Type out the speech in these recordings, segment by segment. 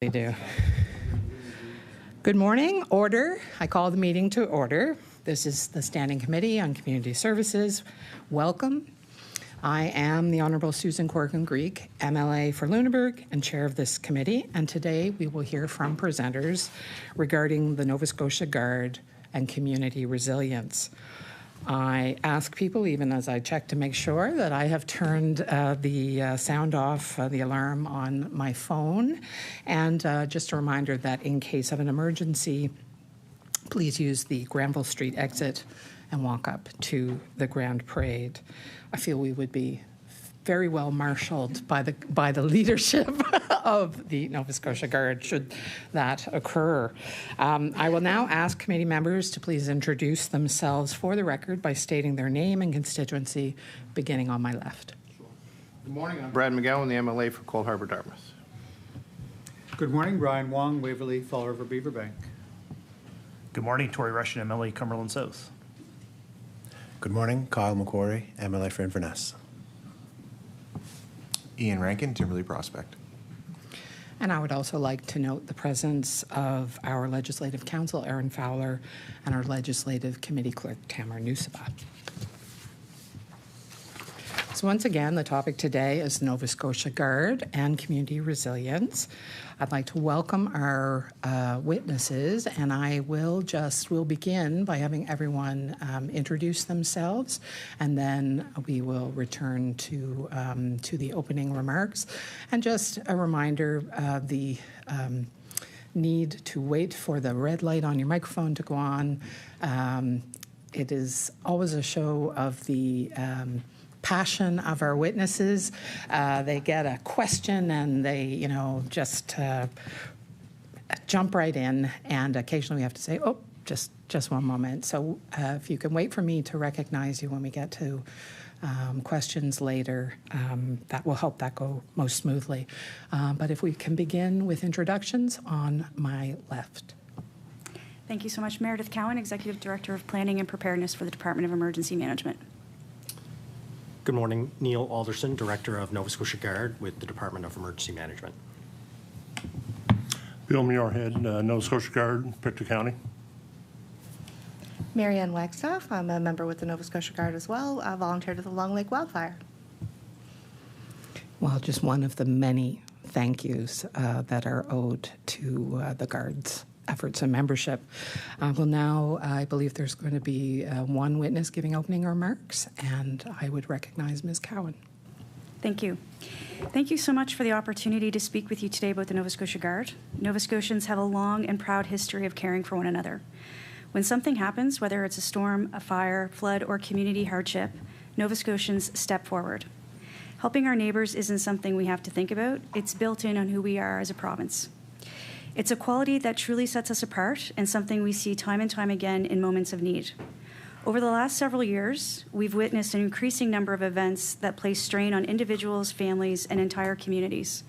Happy to. Good morning. Order. I call the meeting to order. This is the Standing Committee on Community Services. Welcome. I am the Honourable Susan Corrigan-Greek, MLA for Lunenburg and chair of this committee, and today we will hear from presenters regarding the Nova Scotia Guard and community resilience. I ask people, even as I check to make sure that I have turned the sound off, the alarm on my phone, and just a reminder that in case of an emergency, please use the Granville Street exit and walk up to the Grand Parade. I feel we would be very well marshaled by the leadership of the Nova Scotia Guard should that occur. I will now ask committee members to please introduce themselves for the record by stating their name and constituency, beginning on my left. Good morning, I'm Brad McGowan, the MLA for Cold Harbour Dartmouth. Good morning, Brian Wong, Waverley, Fall River, Beaverbank. Good morning, Tory Russian, MLA, Cumberland South. Good morning, Kyle McQuarrie, MLA for Inverness. Ian Rankin, Timberley Prospect. And I would also like to note the presence of our Legislative Counsel, Aaron Fowler, and our Legislative Committee Clerk, Tamara Nusaba. So once again, the topic today is Nova Scotia Guard and community resilience. I'd like to welcome our witnesses, and I will begin by having everyone introduce themselves, and then we will return to the opening remarks. And just a reminder, the need to wait for the red light on your microphone to go on. It is always a show of the passion of our witnesses. They get a question and they, just jump right in. And occasionally we have to say, oh, just one moment. So if you can wait for me to recognize you when we get to questions later, that will help that go most smoothly. But if we can begin with introductions on my left. Thank you so much. Meredith Cowan, Executive Director of Planning and Preparedness for the Department of Emergency Management. Good morning, Neal, Alderson, Director of Nova Scotia Guard with the Department of Emergency Management. Bill Muirhead, Nova Scotia Guard, Pictou County. Maryanne, Wagstaff. I'm a member with the Nova Scotia Guard as well. I volunteered at the Long Lake Wildfire. Well, just one of the many thank yous that are owed to the Guard's efforts and membership. Well, now I believe there's going to be one witness giving opening remarks, and I would recognize Ms. Cowan. Thank you. Thank you so much for the opportunity to speak with you today about the Nova Scotia Guard. Nova Scotians have a long and proud history of caring for one another. When something happens, whether it's a storm, a fire, flood, or community hardship, Nova Scotians step forward. Helping our neighbours isn't something we have to think about. It's built in on who we are as a province. It's a quality that truly sets us apart and something we see time and time again in moments of need. Over the last several years, we've witnessed an increasing number of events that place strain on individuals, families, and entire communities.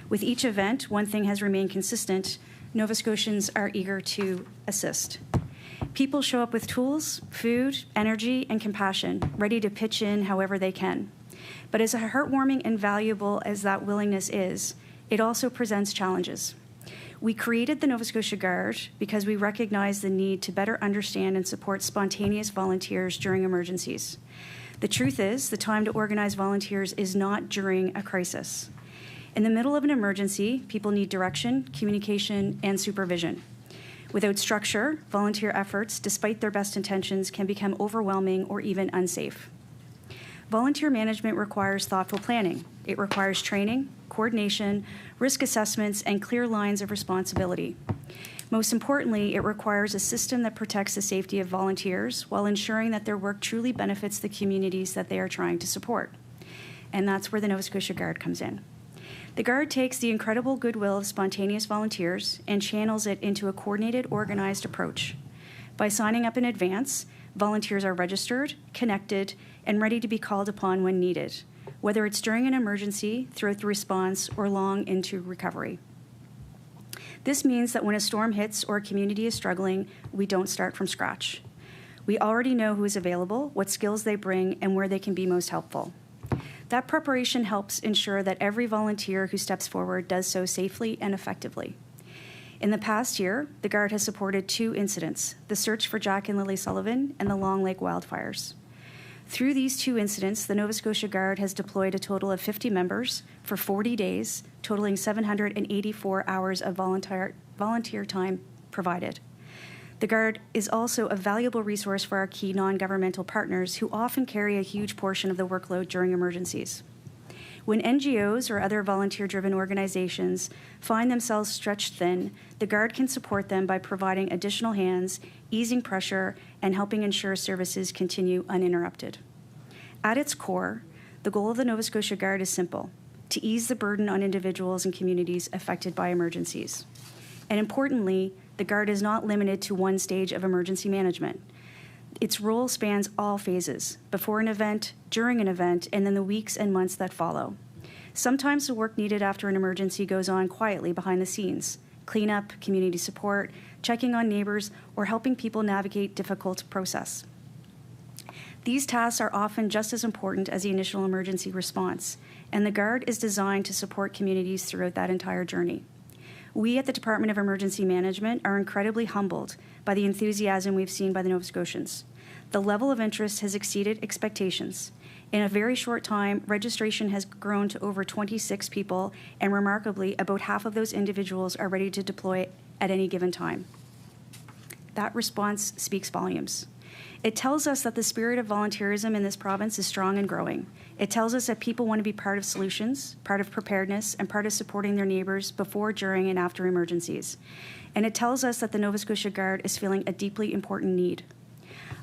With each event, one thing has remained consistent: Nova Scotians are eager to assist. People show up with tools, food, energy, and compassion, ready to pitch in however they can. But as heartwarming and valuable as that willingness is, it also presents challenges. We created the Nova Scotia Guard because we recognize the need to better understand and support spontaneous volunteers during emergencies. The truth is, the time to organize volunteers is not during a crisis. In the middle of an emergency, people need direction, communication, and supervision. Without structure, volunteer efforts, despite their best intentions, can become overwhelming or even unsafe. Volunteer management requires thoughtful planning. It requires training, coordination, risk assessments, and clear lines of responsibility. Most importantly, it requires a system that protects the safety of volunteers while ensuring that their work truly benefits the communities that they are trying to support. And that's where the Nova Scotia Guard comes in. The Guard takes the incredible goodwill of spontaneous volunteers and channels it into a coordinated, organized approach. By signing up in advance, volunteers are registered, connected, and ready to be called upon when needed, whether it's during an emergency, throughout the response, or long into recovery. This means that when a storm hits or a community is struggling, we don't start from scratch. We already know who is available, what skills they bring, and where they can be most helpful. That preparation helps ensure that every volunteer who steps forward does so safely and effectively. In the past year, the Guard has supported 2 incidents, the search for Jack and Lily Sullivan and the Long Lake wildfires. Through these 2 incidents, the Nova Scotia Guard has deployed a total of 50 members for 40 days, totaling 784 hours of volunteer time provided. The Guard is also a valuable resource for our key non-governmental partners who often carry a huge portion of the workload during emergencies. When NGOs or other volunteer-driven organizations find themselves stretched thin, the Guard can support them by providing additional hands, easing pressure, and helping ensure services continue uninterrupted. At its core, the goal of the Nova Scotia Guard is simple: to ease the burden on individuals and communities affected by emergencies. And importantly, the Guard is not limited to one stage of emergency management. Its role spans all phases, before an event, during an event, and then the weeks and months that follow. Sometimes the work needed after an emergency goes on quietly behind the scenes: cleanup, community support, checking on neighbors, or helping people navigate difficult process. These tasks are often just as important as the initial emergency response, and the Guard is designed to support communities throughout that entire journey. We at the Department of Emergency Management are incredibly humbled by the enthusiasm we've seen by the Nova Scotians. The level of interest has exceeded expectations. In a very short time, registration has grown to over 26 people, and remarkably, about half of those individuals are ready to deploy at any given time. That response speaks volumes. It tells us that the spirit of volunteerism in this province is strong and growing. It tells us that people want to be part of solutions, part of preparedness, and part of supporting their neighbors before, during, and after emergencies. And it tells us that the Nova Scotia Guard is filling a deeply important need.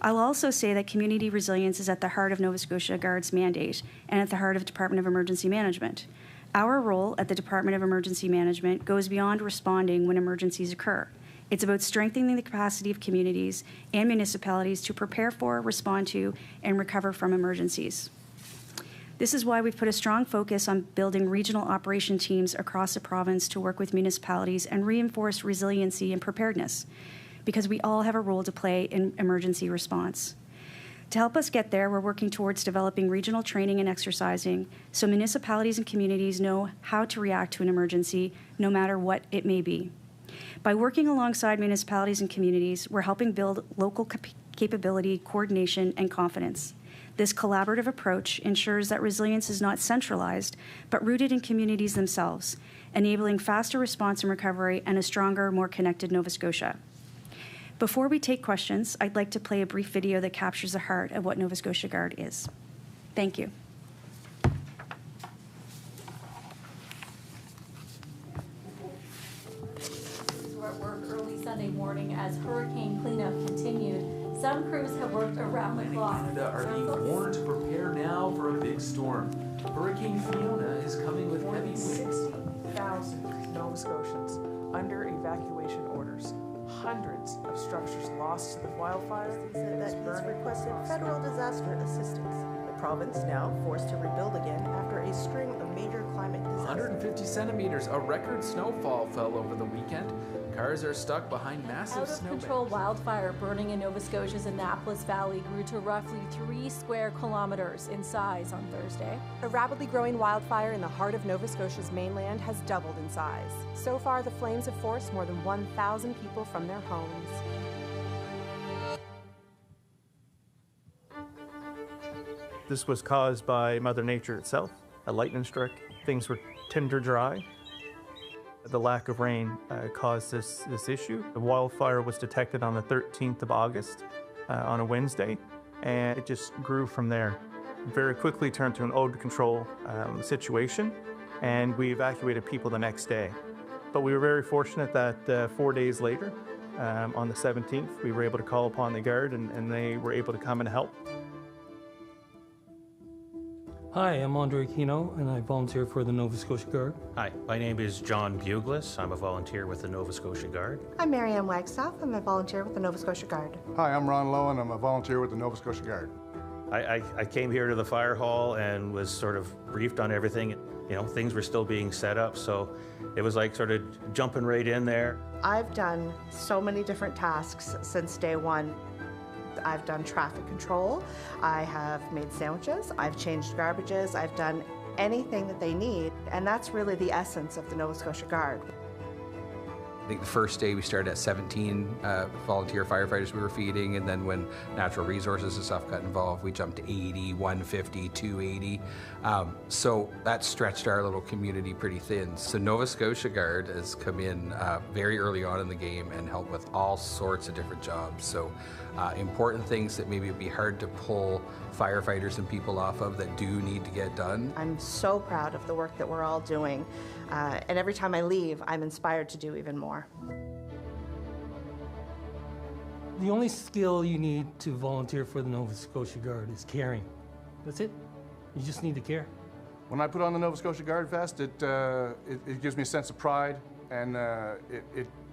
I'll also say that community resilience is at the heart of Nova Scotia Guard's mandate and at the heart of the Department of Emergency Management. Our role at the Department of Emergency Management goes beyond responding when emergencies occur. It's about strengthening the capacity of communities and municipalities to prepare for, respond to, and recover from emergencies. This is why we've put a strong focus on building regional operation teams across the province to work with municipalities and reinforce resiliency and preparedness, because we all have a role to play in emergency response. To help us get there, we're working towards developing regional training and exercising so municipalities and communities know how to react to an emergency, no matter what it may be. By working alongside municipalities and communities, we're helping build local capability, coordination, and confidence. This collaborative approach ensures that resilience is not centralized, but rooted in communities themselves, enabling faster response and recovery and a stronger, more connected Nova Scotia. Before we take questions, I'd like to play a brief video that captures the heart of what Nova Scotia Guard is. Thank you. We're at work early Sunday morning as hurricane cleanup continued. Some crews have worked around the clock. Canada are being warned to prepare now for a big storm. Hurricane Fiona is coming with heavy winds. 60,000 Nova Scotians under evacuation orders. Hundreds of structures lost to the wildfire. He said that he's requested federal disaster assistance. The province now forced to rebuild again after a string of major climate disasters. 150 centimeters, a record snowfall fell over the weekend. Cars are stuck behind massive snowbanks. Out-of-control wildfire burning in Nova Scotia's Annapolis Valley grew to roughly 3 square kilometers in size on Thursday. A rapidly growing wildfire in the heart of Nova Scotia's mainland has doubled in size. So far, the flames have forced more than 1,000 people from their homes. This was caused by Mother Nature itself, a lightning strike. Things were tinder dry. The lack of rain caused this issue. The wildfire was detected on the 13th of August on a Wednesday, and it just grew from there. It very quickly turned to an out-of-control situation, and we evacuated people the next day. But we were very fortunate that 4 days later, on the 17th, we were able to call upon the Guard, and they were able to come and help. Hi, I'm Andre Kino, and I volunteer for the Nova Scotia Guard. Hi, my name is John Buglis. I'm a volunteer with the Nova Scotia Guard. I'm Maryanne Wagstaff. I'm a volunteer with the Nova Scotia Guard. Hi, I'm Ron Lowen. I'm a volunteer with the Nova Scotia Guard. I came here to the fire hall and was sort of briefed on everything. You know, things were still being set up, so it was like sort of jumping right in there. I've done so many different tasks since day one. I've done traffic control, I have made sandwiches, I've changed garbages, I've done anything that they need, and that's really the essence of the Nova Scotia Guard. I think the first day we started at 17 volunteer firefighters we were feeding, and then when natural resources and stuff got involved, we jumped to 80, 150, 280. So that stretched our little community pretty thin. So Nova Scotia Guard has come in very early on in the game and helped with all sorts of different jobs. So important things that maybe would be hard to pull firefighters and people off of that do need to get done. I'm so proud of the work that we're all doing. And every time I leave, I'm inspired to do even more. The only skill you need to volunteer for the Nova Scotia Guard is caring. That's it. You just need to care. When I put on the Nova Scotia Guard vest, it gives me a sense of pride, and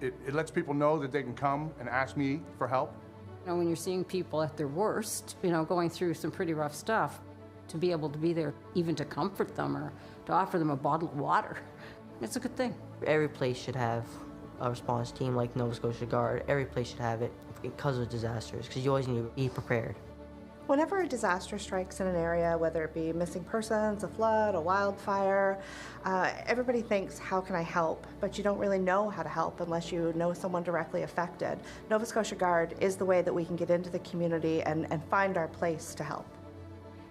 it lets people know that they can come and ask me for help. You know, when you're seeing people at their worst, you know, going through some pretty rough stuff, to be able to be there even to comfort them or to offer them a bottle of water, it's a good thing. Every place should have a response team like Nova Scotia Guard. Every place should have it because of disasters, because you always need to be prepared. Whenever a disaster strikes in an area, whether it be missing persons, a flood, a wildfire, everybody thinks, how can I help? But you don't really know how to help unless you know someone directly affected. Nova Scotia Guard is the way that we can get into the community and find our place to help.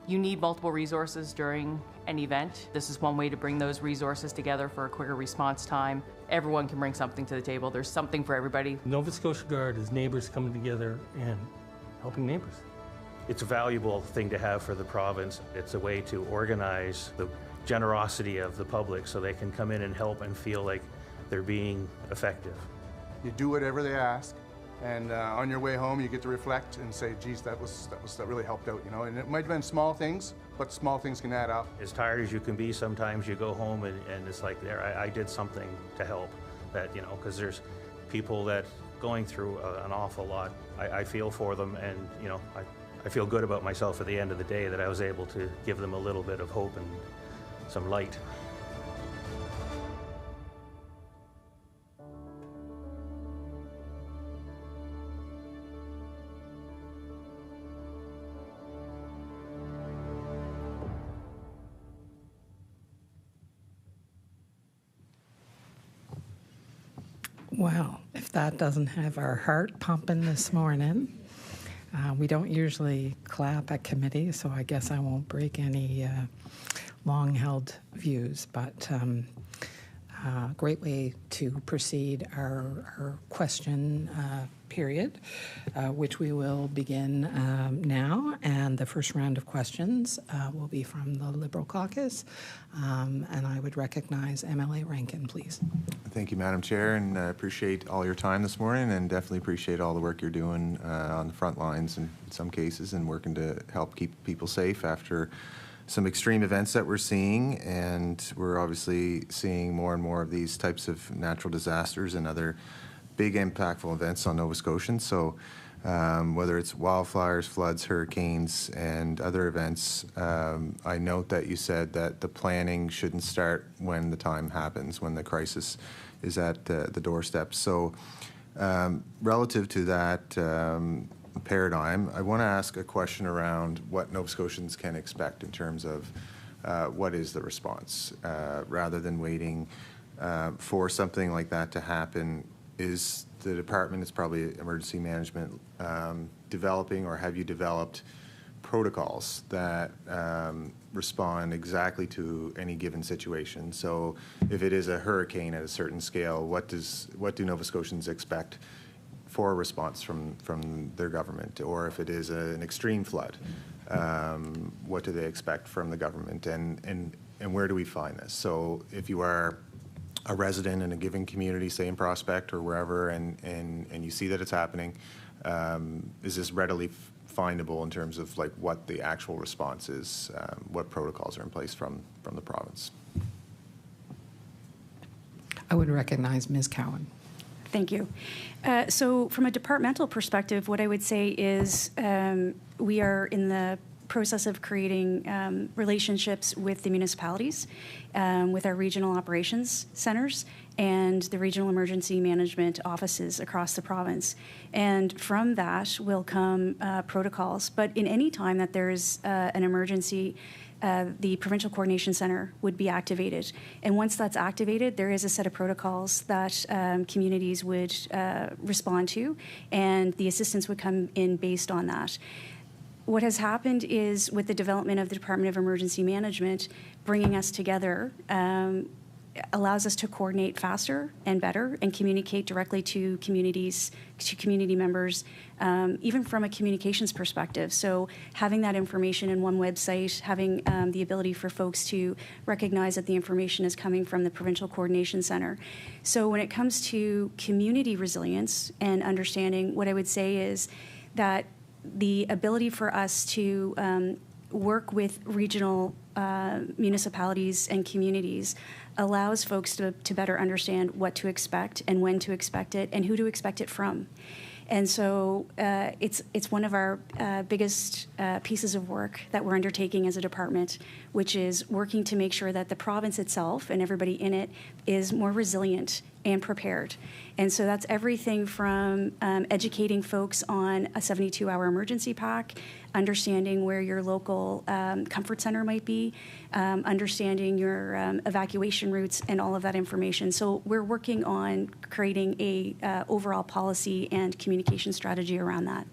You need multiple resources during an event. This is one way to bring those resources together for a quicker response time. Everyone can bring something to the table. There's something for everybody. Nova Scotia Guard is neighbors coming together and helping neighbors. It's a valuable thing to have for the province. It's a way to organize the generosity of the public so they can come in and help and feel like they're being effective. You do whatever they ask, and on your way home you get to reflect and say, geez, that really helped out, you know. And it might have been small things, but small things can add up. As tired as you can be, sometimes you go home and it's like, there, I did something to help. That, you know, because there's people that going through an awful lot. I feel for them, and, you know, I feel good about myself at the end of the day that I was able to give them a little bit of hope and some light. Well, if that doesn't have our heart pumping this morning. We don't usually clap at committee, so I guess I won't break any long-held views, but great way to proceed our question period, which we will begin now. And the first round of questions will be from the Liberal Caucus. And I would recognize MLA Rankin, please. Thank you, Madam Chair, and I appreciate all your time this morning, and definitely appreciate all the work you're doing on the front lines in some cases, and working to help keep people safe after some extreme events that we're seeing. And we're obviously seeing more and more of these types of natural disasters and other big impactful events on Nova Scotians. So whether it's wildfires, floods, hurricanes, and other events, I note that you said that the planning shouldn't start when the time happens, when the crisis is at the doorstep. So relative to that paradigm, I want to ask a question around what Nova Scotians can expect in terms of what is the response. Rather than waiting for something like that to happen, is the department, it's probably emergency management, developing, or have you developed protocols that respond exactly to any given situation? So if it is a hurricane at a certain scale, what do Nova Scotians expect for a response from their government? Or if it is an extreme flood, what do they expect from the government? And where do we find this? So if you are a resident in a given community, say in Prospect or wherever, and you see that it's happening, is this readily findable in terms of like what the actual response is, what protocols are in place from the province? I would recognize Ms. Cowan. Thank you. So from a departmental perspective, what I would say is we are in the process of creating relationships with the municipalities, with our regional operations centers, and the regional emergency management offices across the province. And from that will come protocols. But in any time that there's an emergency, the Provincial Coordination Centre would be activated. And once that's activated, there is a set of protocols that communities would respond to, and the assistance would come in based on that. What has happened is, with the development of the Department of Emergency Management, bringing us together allows us to coordinate faster and better and communicate directly to communities, to community members, even from a communications perspective. So having that information in one website, having the ability for folks to recognize that the information is coming from the Provincial Coordination Centre. So when it comes to community resilience and understanding, what I would say is that the ability for us to work with regional municipalities and communities allows folks to better understand what to expect and when to expect it and who to expect it from. And so it's one of our biggest pieces of work that we're undertaking as a department, which is working to make sure that the province itself and everybody in it is more resilient and prepared. And so that's everything from educating folks on a 72-hour emergency pack, understanding where your local comfort center might be, understanding your evacuation routes and all of that information. So we're working on creating a overall policy and communication strategy around that.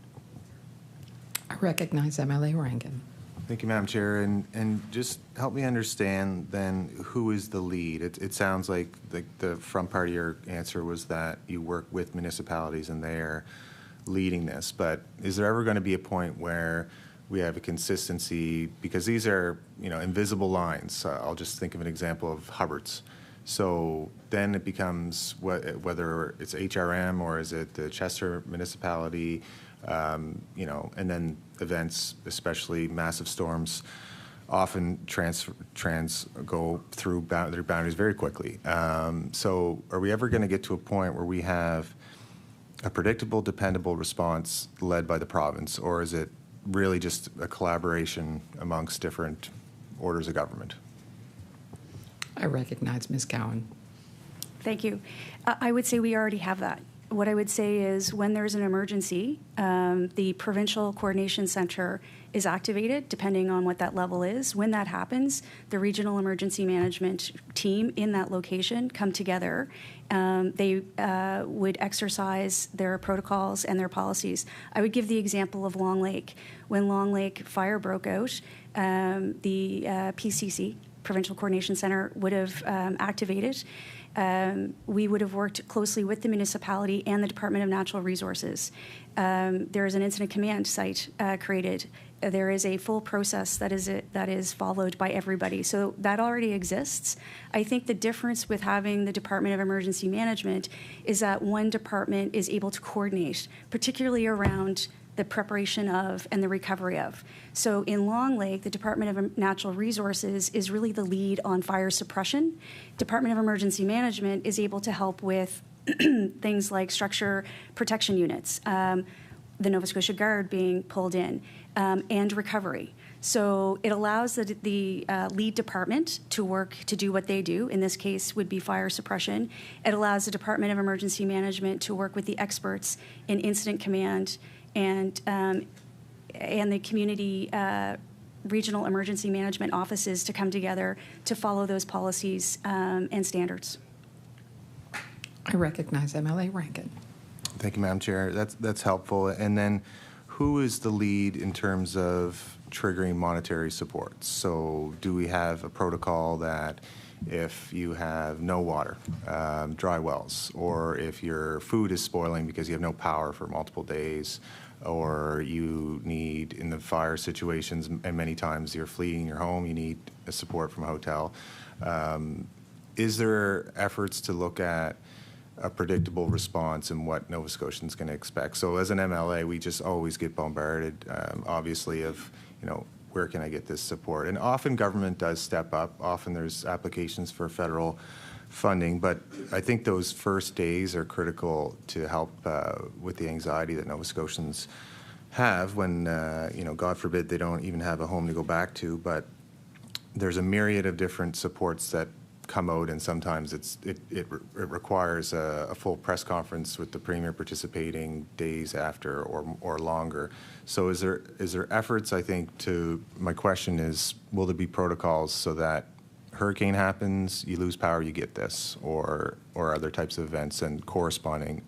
I recognize MLA Rankin. Thank you, Madam Chair. And just help me understand then, who is the lead? It sounds like the front part of your answer was that you work with municipalities and they're leading this, but is there ever going to be a point where we have a consistency, because these are, invisible lines. I'll just think of an example of Hubbard's. So then it becomes whether it's HRM or is it the Chester municipality, and then events, especially massive storms, often go through their boundaries very quickly. So are we ever going to get to a point where we have a predictable, dependable response led by the province, or is it really just a collaboration amongst different orders of government? I recognize Ms. Cowan. Thank you. I would say we already have that. What I would say is, when there's an emergency, the Provincial Coordination Centre is activated, depending on what that level is. When that happens, the Regional Emergency Management team in that location come together. They would exercise their protocols and their policies. I would give the example of Long Lake. When Long Lake fire broke out, the PCC, Provincial Coordination Centre, would have activated. We would have worked closely with the municipality and the Department of Natural Resources. There is an incident command site created. There is a full process that is followed by everybody. So that already exists. I think the difference with having the Department of Emergency Management is that one department is able to coordinate, particularly around the preparation of and the recovery of. So in Long Lake, the Department of Natural Resources is really the lead on fire suppression. Department of Emergency Management is able to help with things like structure protection units, the Nova Scotia Guard being pulled in, and recovery. So it allows the lead department to work to do what they do. In this case, would be fire suppression. It allows the Department of Emergency Management to work with the experts in incident command and the community regional emergency management offices to come together to follow those policies and standards. I recognize MLA Rankin. Thank you, Madam Chair. That's helpful. And then, who is the lead in terms of triggering monetary support? So do we have a protocol that if you have no water, dry wells, or if your food is spoiling because you have no power for multiple days, or you need, in the fire situations, and many times you're fleeing your home, you need a support from a hotel. Is there efforts to look at a predictable response and what Nova Scotians can expect? So as an MLA, we just always get bombarded, obviously, of, where can I get this support? And often government does step up. Often there's applications for federal funding, but I think those first days are critical to help with the anxiety that Nova Scotians have when, God forbid, they don't even have a home to go back to. But there's a myriad of different supports that come out, and sometimes it requires a full press conference with the Premier participating days after or longer. So is there efforts, I think, my question is, will there be protocols so that hurricane happens, you lose power, you get this, or other types of events and corresponding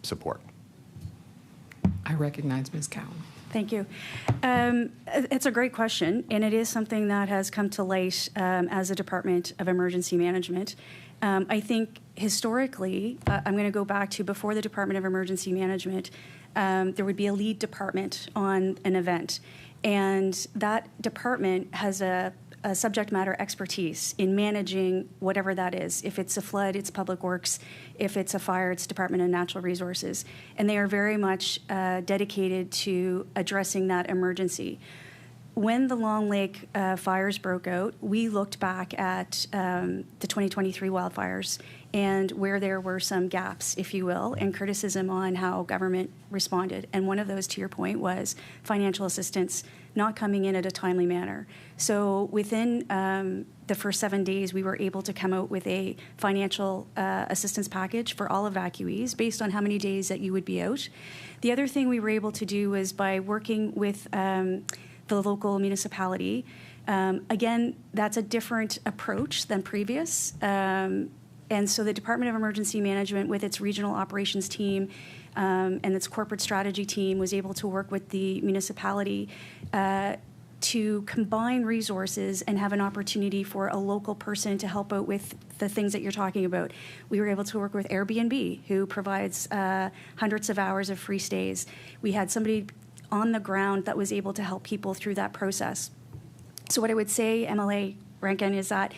support? I recognize Ms. Cowan. Thank you. It's a great question, and it is something that has come to light as a Department of Emergency Management. I think historically, I'm going to go back to before the Department of Emergency Management, there would be a lead department on an event, and that department has a subject matter expertise in managing whatever that is. If it's a flood, it's Public Works. If it's a fire, it's Department of Natural Resources. And they are very much dedicated to addressing that emergency. When the Long Lake fires broke out, we looked back at the 2023 wildfires and where there were some gaps, if you will, and criticism on how government responded. And one of those, to your point, was financial assistance not coming in at a timely manner. So within the first 7 days, we were able to come out with a financial assistance package for all evacuees based on how many days that you would be out. The other thing we were able to do was by working with the local municipality. Again, that's a different approach than previous. And so the Department of Emergency Management, with its regional operations team and its corporate strategy team, was able to work with the municipality to combine resources and have an opportunity for a local person to help out with the things that you're talking about. We were able to work with Airbnb, who provides hundreds of hours of free stays. We had somebody on the ground that was able to help people through that process. So what I would say, MLA Rankin, is that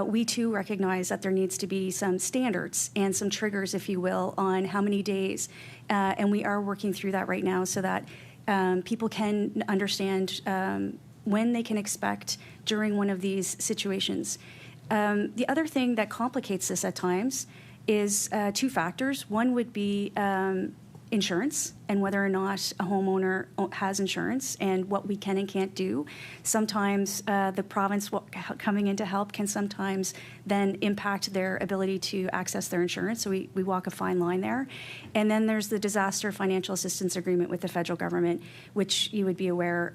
we too recognize that there needs to be some standards and some triggers, if you will, on how many days. And we are working through that right now so that people can understand when they can expect during one of these situations. The other thing that complicates this at times is two factors. One would be insurance and whether or not a homeowner has insurance and what we can and can't do. Sometimes the province coming in to help can sometimes then impact their ability to access their insurance. So we walk a fine line there. And then there's the disaster financial assistance agreement with the federal government, which you would be aware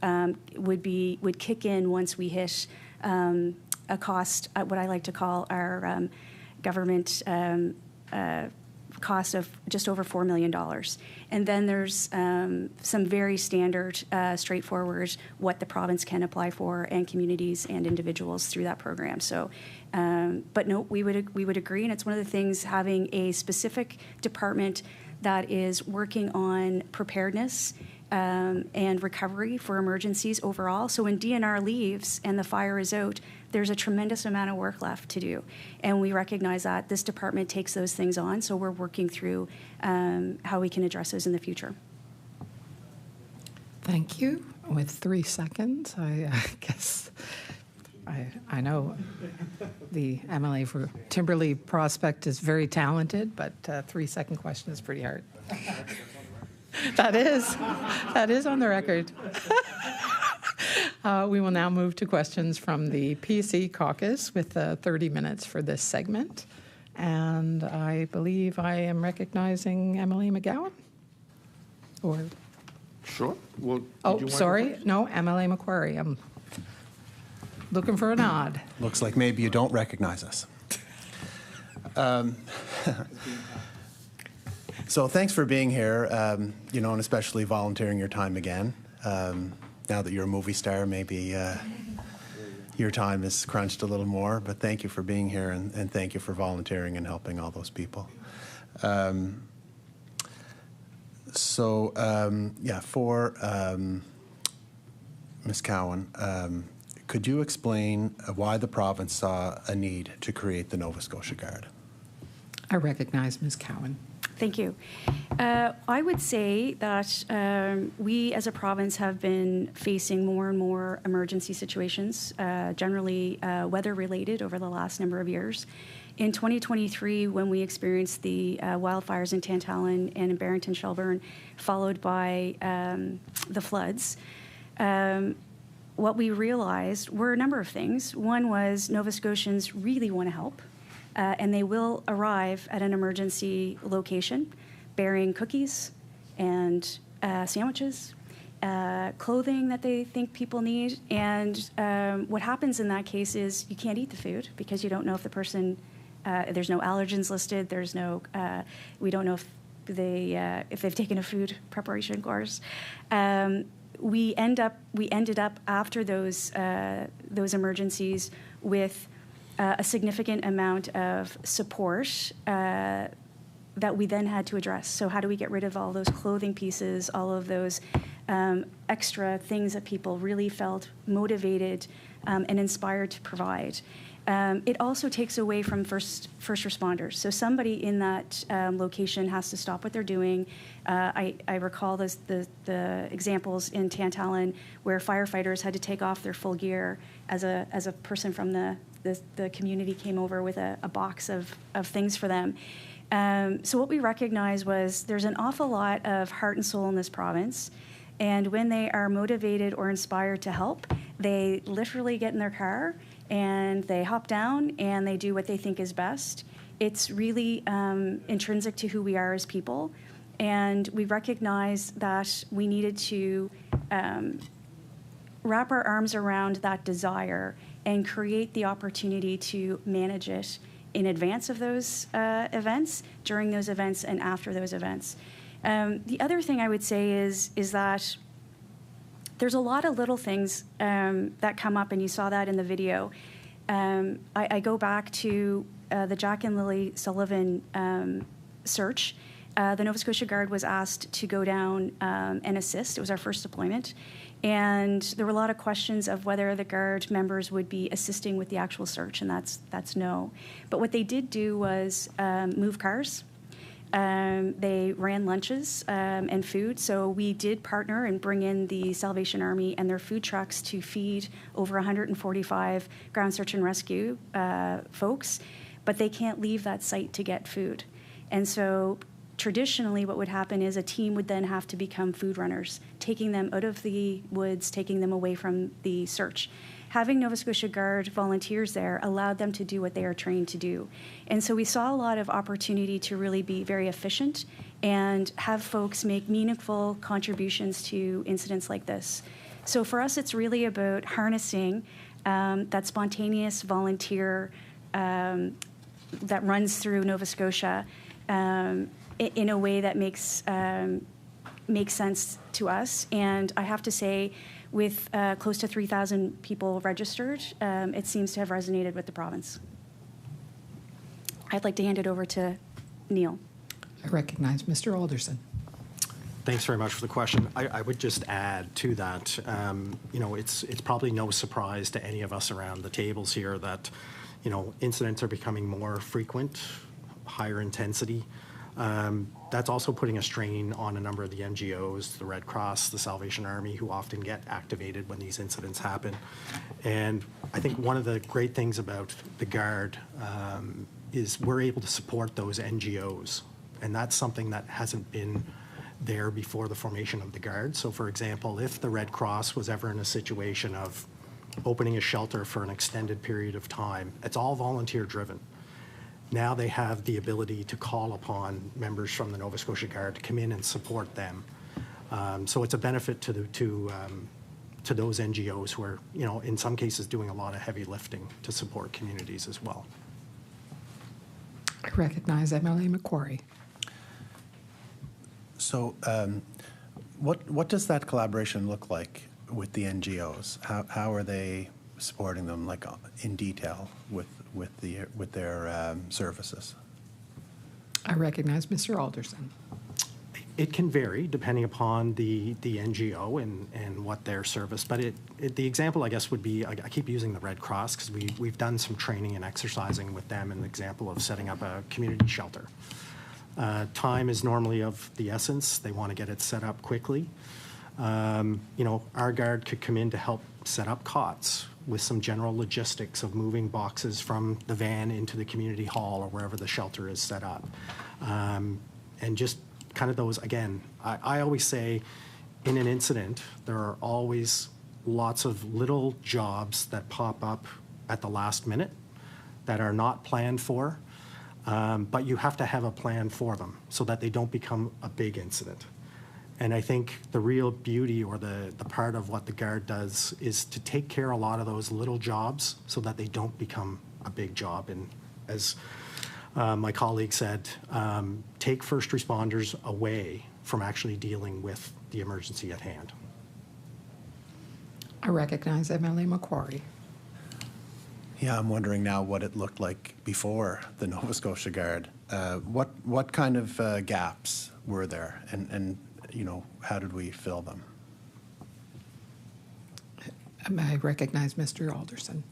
would kick in once we hit a cost, what I like to call our government cost of just over $4 million. And then there's some very standard, straightforward, what the province can apply for and communities and individuals through that program. So, but no, we would agree, and it's one of the things, having a specific department that is working on preparedness and recovery for emergencies overall. So when DNR leaves and the fire is out, there's a tremendous amount of work left to do. And we recognize that this department takes those things on, so we're working through how we can address those in the future. Thank you. With 3 seconds, I guess I know the MLA for Timberlea Prospect is very talented, but 3-second question is pretty hard. That is on the record. We will now move to questions from the PC Caucus with 30 minutes for this segment. And I believe I am recognizing Emily McGowan. Or sure. Well, oh, sorry. No, Emily Macquarie. I'm looking for a nod. Looks like maybe you don't recognize us. So thanks for being here, and especially volunteering your time again. Now that you're a movie star, maybe your time is crunched a little more, but thank you for being here, and thank you for volunteering and helping all those people. For Ms. Cowan, could you explain why the province saw a need to create the Nova Scotia Guard? I recognize Ms. Cowan. Thank you. I would say that we as a province have been facing more and more emergency situations, generally weather-related over the last number of years. In 2023, when we experienced the wildfires in Tantallon and in Barrington Shelburne, followed by the floods, what we realized were a number of things. One was Nova Scotians really want to help, and they will arrive at an emergency location bearing cookies and sandwiches, clothing that they think people need. And what happens in that case is you can't eat the food because you don't know if the person, there's no allergens listed, there's no, we don't know if they've taken a food preparation course. We ended up after those emergencies with a significant amount of support that we then had to address. So how do we get rid of all those clothing pieces, all of those extra things that people really felt motivated and inspired to provide? It also takes away from first responders. So somebody in that location has to stop what they're doing. I recall the examples in Tantallon where firefighters had to take off their full gear as a person from the community came over with a box of things for them. So what we recognized was there's an awful lot of heart and soul in this province. And when they are motivated or inspired to help, they literally get in their car and they hop down and they do what they think is best. It's really intrinsic to who we are as people. And we recognized that we needed to wrap our arms around that desire and create the opportunity to manage it in advance of those events, during those events, and after those events. The other thing I would say is that there's a lot of little things that come up, and you saw that in the video. I go back to the Jack and Lily Sullivan search. The Nova Scotia Guard was asked to go down and assist. It was our first deployment. And there were a lot of questions of whether the Guard members would be assisting with the actual search, and that's no. But what they did do was move cars. They ran lunches and food. So we did partner and bring in the Salvation Army and their food trucks to feed over 145 ground search and rescue folks, but they can't leave that site to get food. And so traditionally what would happen is a team would then have to become food runners, taking them out of the woods, taking them away from the search. Having Nova Scotia Guard volunteers there allowed them to do what they are trained to do. And so we saw a lot of opportunity to really be very efficient and have folks make meaningful contributions to incidents like this. So for us, it's really about harnessing that spontaneous volunteer that runs through Nova Scotia in a way that makes sense to us. And I have to say, with close to 3,000 people registered, it seems to have resonated with the province. I'd like to hand it over to Neal. I recognize Mr. Alderson. Thanks very much for the question. I would just add to that, it's probably no surprise to any of us around the tables here that, incidents are becoming more frequent, higher intensity. That's also putting a strain on a number of the NGOs, the Red Cross, the Salvation Army, who often get activated when these incidents happen. And I think one of the great things about the Guard is we're able to support those NGOs. And that's something that hasn't been there before the formation of the Guard. So for example, if the Red Cross was ever in a situation of opening a shelter for an extended period of time, it's all volunteer driven. Now they have the ability to call upon members from the Nova Scotia Guard to come in and support them. So it's a benefit to those NGOs who are, in some cases doing a lot of heavy lifting to support communities as well. I recognize MLA Macquarie. So what does that collaboration look like with the NGOs? How are they supporting them, like in detail with their services? I recognize Mr. Alderson. It can vary depending upon the NGO and what their service, but the example, I guess, would be, I keep using the Red Cross because we've done some training and exercising with them, an example of setting up a community shelter. Time is normally of the essence. They want to get it set up quickly. Our Guard could come in to help set up cots, with some general logistics of moving boxes from the van into the community hall or wherever the shelter is set up. And just kind of those, again, I always say in an incident, there are always lots of little jobs that pop up at the last minute that are not planned for, but you have to have a plan for them so that they don't become a big incident. And I think the real beauty or the part of what the Guard does is to take care of a lot of those little jobs so that they don't become a big job. And as my colleague said, take first responders away from actually dealing with the emergency at hand. I recognize MLA Macquarie. Yeah, I'm wondering now what it looked like before the Nova Scotia Guard. What kind of gaps were there, and you know, how did we fill them? I recognize Mr. Alderson.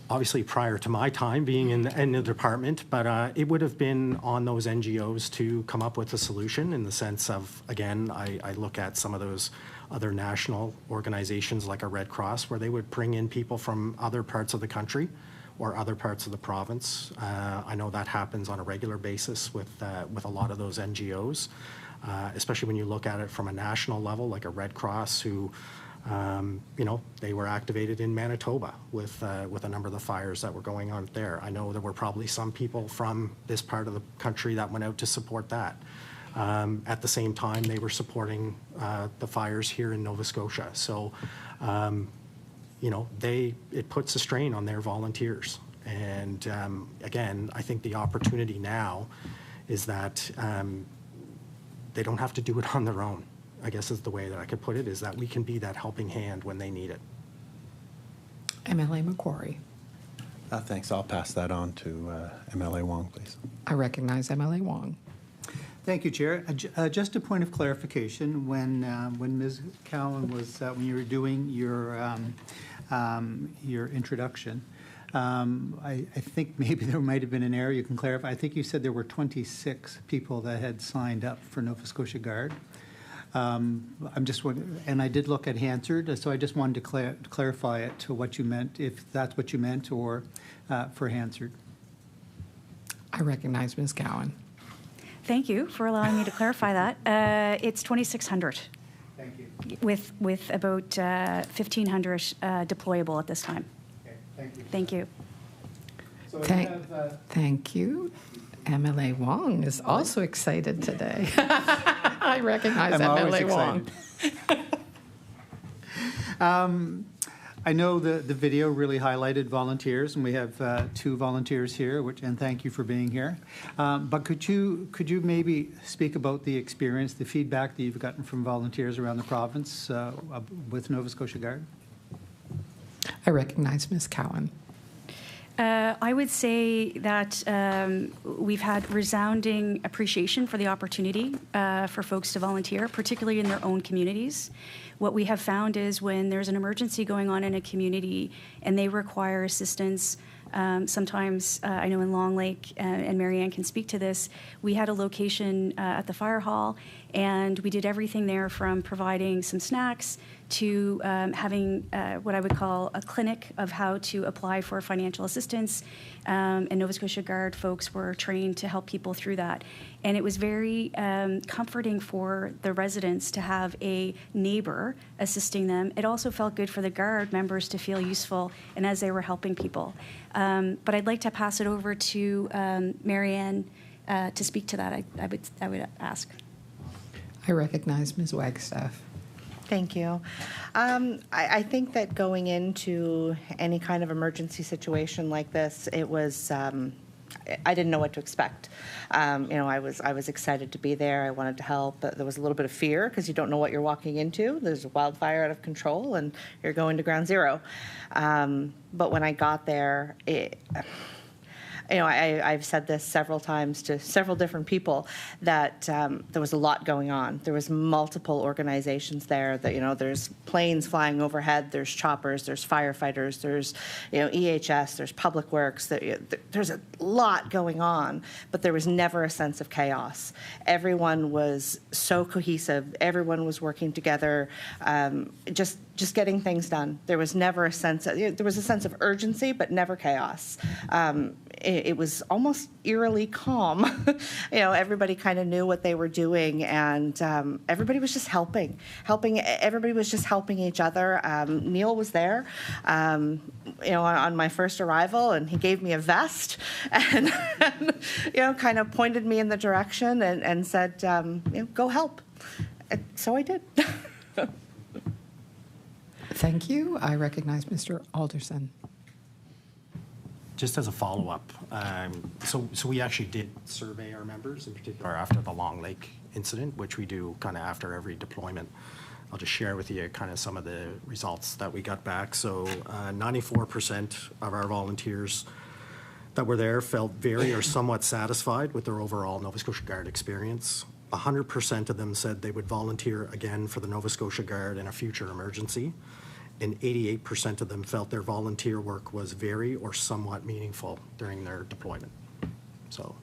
Obviously, prior to my time being in the department, but it would have been on those NGOs to come up with a solution in the sense of, again, I look at some of those other national organizations like a Red Cross, where they would bring in people from other parts of the country or other parts of the province. I know that happens on a regular basis with a lot of those NGOs, especially when you look at it from a national level, like a Red Cross who, you know, they were activated in Manitoba with a number of the fires that were going on there. I know there were probably some people from this part of the country that went out to support that. At the same time, they were supporting the fires here in Nova Scotia. So, you know, it puts a strain on their volunteers. And again, I think the opportunity now is that they don't have to do it on their own, I guess is the way that I could put it, is that we can be that helping hand when they need it. MLA Macquarie. Thanks. I'll pass that on to MLA Wong, please. I recognize MLA Wong. Thank you, Chair. Just a point of clarification. When Ms. Cowan was, when you were doing your introduction, I think maybe there might have been an error. You can clarify. I think you said there were 26 people that had signed up for Nova Scotia Guard. I'm just wondering, and I did look at Hansard, so I just wanted to clarify it to what you meant, if that's what you meant, or for Hansard. I recognize Ms. Cowan. Thank you for allowing me to clarify that. It's 2,600. Thank you. With about 1,500 deployable at this time. Okay, thank you. Thank you. So Thank you. MLA Wong is also excited today. I recognize MLA Wong. I know the video really highlighted volunteers, and we have 2 volunteers here, and thank you for being here. But could you maybe speak about the experience, the feedback that you've gotten from volunteers around the province with Nova Scotia Guard? I recognize Ms. Cowan. I would say that we've had resounding appreciation for the opportunity for folks to volunteer, particularly in their own communities. What we have found is when there's an emergency going on in a community and they require assistance, sometimes, I know in Long Lake, and Maryanne can speak to this, we had a location at the fire hall, and we did everything there from providing some snacks to having what I would call a clinic of how to apply for financial assistance. And Nova Scotia Guard folks were trained to help people through that. And it was very comforting for the residents to have a neighbor assisting them. It also felt good for the Guard members to feel useful and as they were helping people. But I'd like to pass it over to Maryanne to speak to that, I would ask. I recognize Ms. Wagstaff. Thank you. I think that going into any kind of emergency situation like this, it was, I didn't know what to expect. You know, I was excited to be there. I wanted to help, but there was a little bit of fear because you don't know what you're walking into. There's a wildfire out of control, and you're going to ground zero. But when I got there, I've said this several times to several different people that there was a lot going on. There was multiple organizations there. That there's planes flying overhead. There's choppers. There's firefighters. There's EHS. There's Public Works. There's a lot going on, but there was never a sense of chaos. Everyone was so cohesive. Everyone was working together. Just getting things done. There was never a sense. There was a sense of urgency, but never chaos. It was almost eerily calm. Everybody kind of knew what they were doing, and everybody was just helping. Everybody was just helping each other. Neal was there, on my first arrival, and he gave me a vest, and kind of pointed me in the direction and said, "Go help." And so I did. Thank you. I recognize Mr. Alderson. Just as a follow-up, so we actually did survey our members, in particular after the Long Lake incident, which we do kind of after every deployment. I'll just share with you kind of some of the results that we got back. So 94% of our volunteers that were there felt very or somewhat satisfied with their overall Nova Scotia Guard experience. 100% of them said they would volunteer again for the Nova Scotia Guard in a future emergency. And 88% of them felt their volunteer work was very or somewhat meaningful during their deployment. So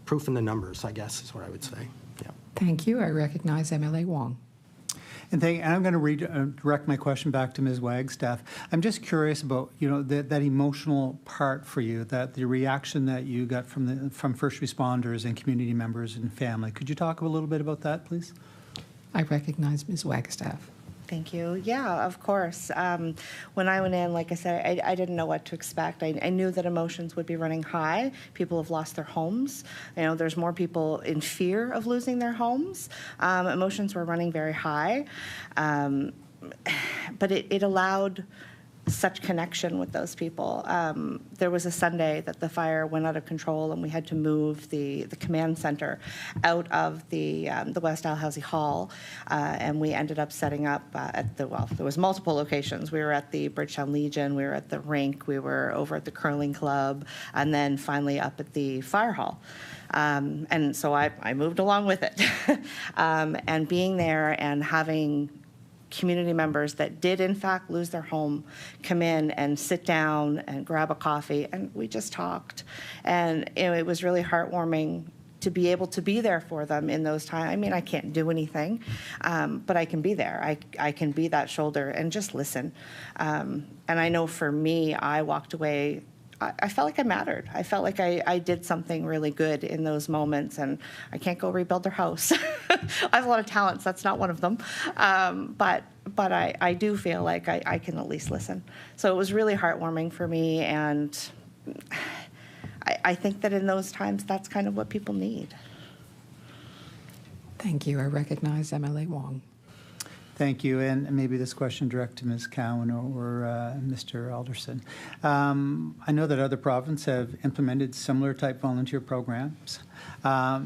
proof in the numbers, I guess, is what I would say. Yeah. Thank you. I recognize MLA Wong. And I'm going to redirect my question back to Ms. Wagstaff. I'm just curious about that emotional part for you, that the reaction that you got from first responders and community members and family. Could you talk a little bit about that, please? I recognize Ms. Wagstaff. Thank you. Yeah, of course. When I went in, like I said, I didn't know what to expect. I knew that emotions would be running high. People have lost their homes. There's more people in fear of losing their homes. Emotions were running very high. But it allowed such connection with those people. There was a Sunday that the fire went out of control, and we had to move the command center out of the West Dalhousie Hall, and we ended up setting up there was multiple locations. We were at the Bridgetown Legion, we were at the rink, we were over at the curling club, and then finally up at the fire hall. And so I moved along with it. And being there and having community members that did in fact lose their home come in and sit down and grab a coffee, and we just talked. And it was really heartwarming to be able to be there for them in those times. I mean, I can't do anything, but I can be there. I can be that shoulder and just listen. And I know for me, I walked away, I felt like I mattered. I felt like I did something really good in those moments, and I can't go rebuild their house. I have a lot of talents. That's not one of them. But I do feel like I can at least listen. So it was really heartwarming for me, and I think that in those times, that's kind of what people need. Thank you. I recognize MLA Wong. Thank you. And maybe this question direct to Ms. Cowan or Mr. Alderson. I know that other provinces have implemented similar type volunteer programs.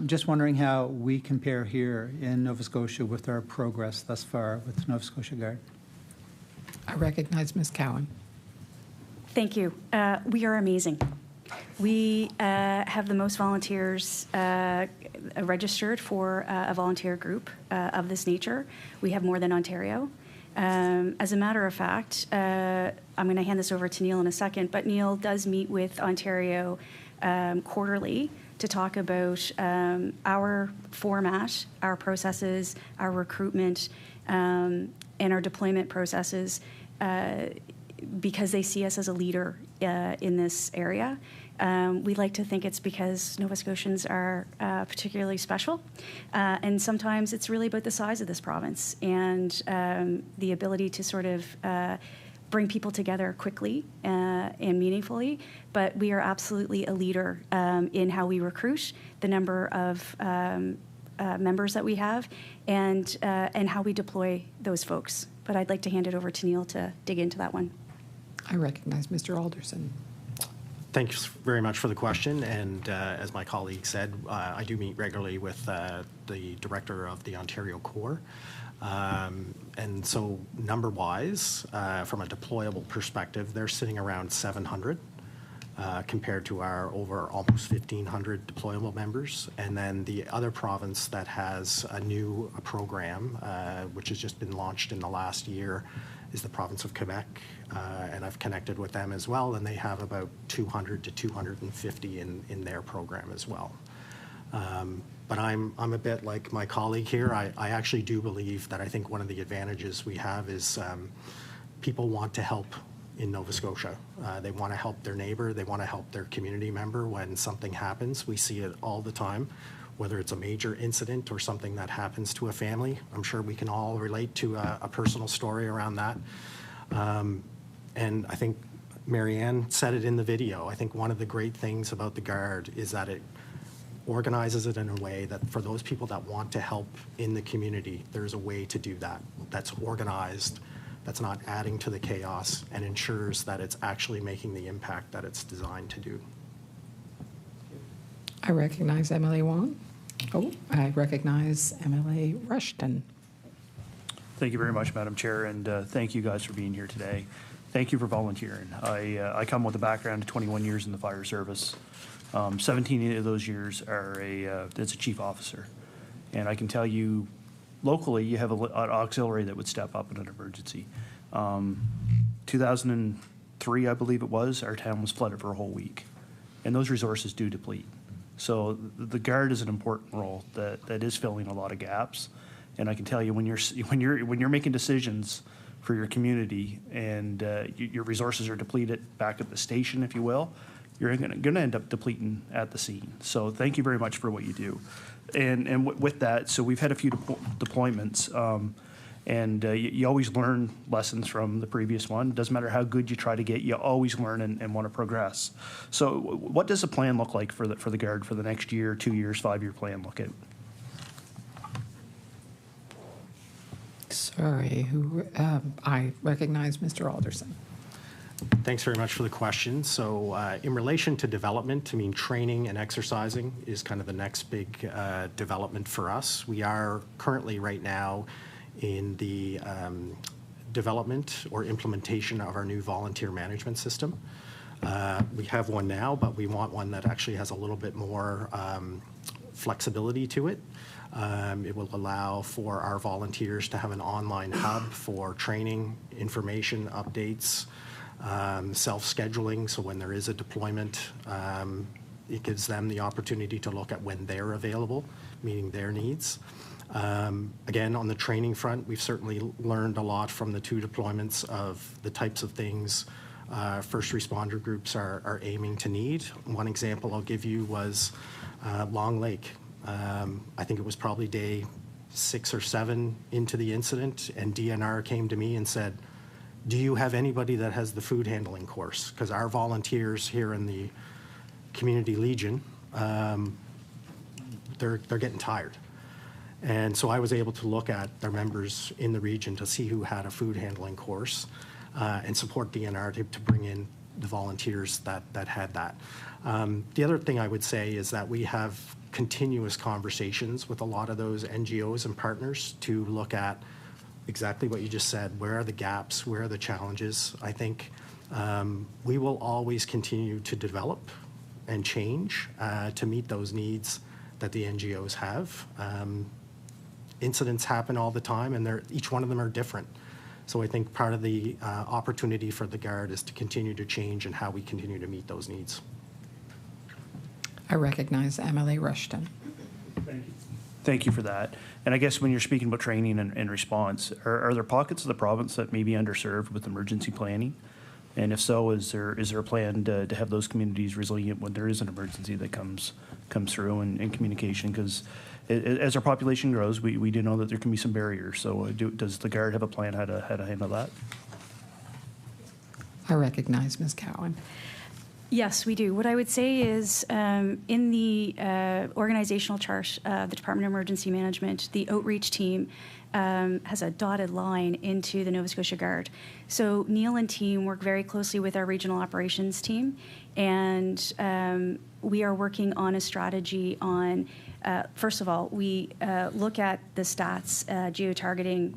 Just wondering how we compare here in Nova Scotia with our progress thus far with Nova Scotia Guard. I recognize Ms. Cowan. Thank you. We are amazing. We have the most volunteers registered for a volunteer group of this nature. We have more than Ontario. As a matter of fact, I'm going to hand this over to Neal in a second, but Neal does meet with Ontario quarterly to talk about our format, our processes, our recruitment, and our deployment processes, because they see us as a leader in this area. We like to think it's because Nova Scotians are particularly special, and sometimes it's really about the size of this province and the ability to sort of bring people together quickly and meaningfully. But we are absolutely a leader in how we recruit, the number of members that we have, and how we deploy those folks. But I'd like to hand it over to Neal to dig into that one. I recognize Mr. Alderson. Thanks very much for the question. And as my colleague said, I do meet regularly with the director of the Ontario Corps. And so number-wise, from a deployable perspective, they're sitting around 700. compared to our over almost 1,500 deployable members. And then the other province that has a new program, which has just been launched in the last year, is the province of Quebec. And I've connected with them as well, and they have about 200 to 250 in their program as well. But I'm a bit like my colleague here. I actually do believe that I think one of the advantages we have is people want to help in Nova Scotia. They want to help their neighbor. They want to help their community member when something happens. We see it all the time, whether it's a major incident or something that happens to a family. I'm sure we can all relate to a personal story around that. And I think Maryanne said it in the video. I think one of the great things about the Guard is that it organizes it in a way that for those people that want to help in the community, there's a way to do that that's organized, that's not adding to the chaos, and ensures that it's actually making the impact that it's designed to do. I recognize Emily Wong. Oh, I recognize Emily Rushton. Thank you very much, Madam Chair, and thank you guys for being here today. Thank you for volunteering. I come with a background of 21 years in the fire service. 17 of those years are as a chief officer. And I can tell you, locally, you have an auxiliary that would step up in an emergency. 2003, I believe it was, our town was flooded for a whole week. And those resources do deplete. So the Guard is an important role that is filling a lot of gaps. And I can tell you, when you're making decisions for your community and your resources are depleted back at the station, if you will, you're going to end up depleting at the scene. So thank you very much for what you do. And with that, so we've had a few deployments, and you always learn lessons from the previous one. Doesn't matter how good you try to get, you always learn and want to progress. So what does the plan look like for the Guard for the next year, 2 years, 5-year plan look at? Sorry, I recognize Mr. Alderson. Thanks very much for the question. So in relation to development, I mean, training and exercising is kind of the next big development for us. We are currently right now in the development or implementation of our new volunteer management system. We have one now, but we want one that actually has a little bit more flexibility to it. It will allow for our volunteers to have an online hub for training, information, updates, self-scheduling, so when there is a deployment, it gives them the opportunity to look at when they're available, meeting their needs. Again, on the training front, we've certainly learned a lot from the 2 deployments of the types of things first responder groups are aiming to need. One example I'll give you was Long Lake. I think it was probably day 6 or 7 into the incident, and DNR came to me and said, do you have anybody that has the food handling course? Because our volunteers here in the Community Legion, they're getting tired. And so I was able to look at their members in the region to see who had a food handling course and support DNR to bring in the volunteers that had that. The other thing I would say is that we have continuous conversations with a lot of those NGOs and partners to look at exactly what you just said. Where are the gaps? Where are the challenges? I think we will always continue to develop and change to meet those needs that the NGOs have. Incidents happen all the time, and each one of them are different. So I think part of the opportunity for the Guard is to continue to change and how we continue to meet those needs. I recognize Emily Rushton. Thank you. Thank you for that. And I guess when you're speaking about training and response, are there pockets of the province that may be underserved with emergency planning? And if so, is there a plan to have those communities resilient when there is an emergency that comes through in communication? Because as our population grows, we do know that there can be some barriers. So does the Guard have a plan how to handle that? I recognize Ms. Cowan. Yes, we do. What I would say is in the organizational chart of the Department of Emergency Management, the outreach team has a dotted line into the Nova Scotia Guard. So Neal and team work very closely with our regional operations team And we are working on a strategy on, first of all, we look at the stats, geo-targeting,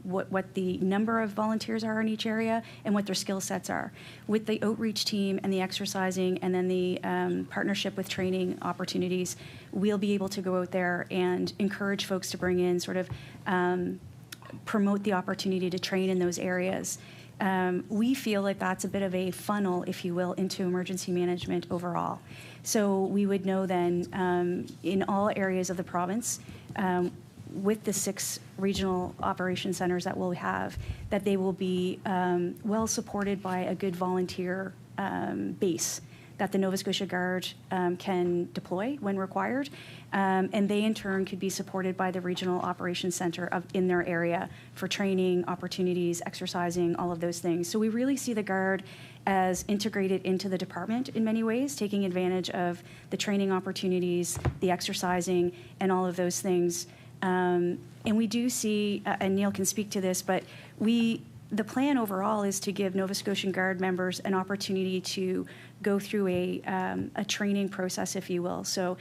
what the number of volunteers are in each area and what their skill sets are. With the outreach team and the exercising and then the partnership with training opportunities, we'll be able to go out there and encourage folks to bring in, sort of promote the opportunity to train in those areas. We feel like that's a bit of a funnel, if you will, into emergency management overall. So we would know then in all areas of the province, with the 6 regional operation centers that we'll have, that they will be well supported by a good volunteer base that the Nova Scotia Guard can deploy when required. And they, in turn, could be supported by the Regional Operations Centre in their area for training, opportunities, exercising, all of those things. So we really see the Guard as integrated into the department in many ways, taking advantage of the training opportunities, the exercising, and all of those things. And we do see, and Neal can speak to this, but the plan overall is to give Nova Scotian Guard members an opportunity to go through a training process, if you will. So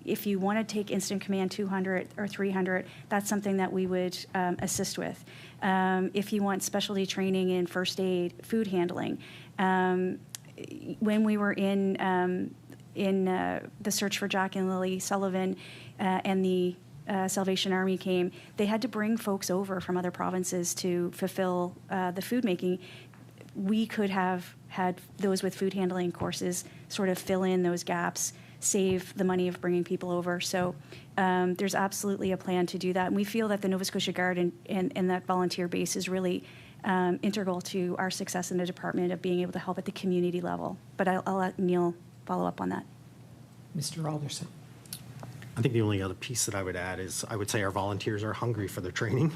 if you want to take Incident Command 200 or 300, that's something that we would assist with. If you want specialty training in first aid, food handling, when we were in the search for Jack and Lily Sullivan and the Salvation Army came, they had to bring folks over from other provinces to fulfill the food making. We could have had those with food handling courses sort of fill in those gaps, save the money of bringing people over. So there's absolutely a plan to do that. And we feel that the Nova Scotia Guard and that volunteer base is really integral to our success in the department of being able to help at the community level. But I'll let Neal follow up on that. Mr. Alderson. I think the only other piece that I would add is I would say our volunteers are hungry for their training.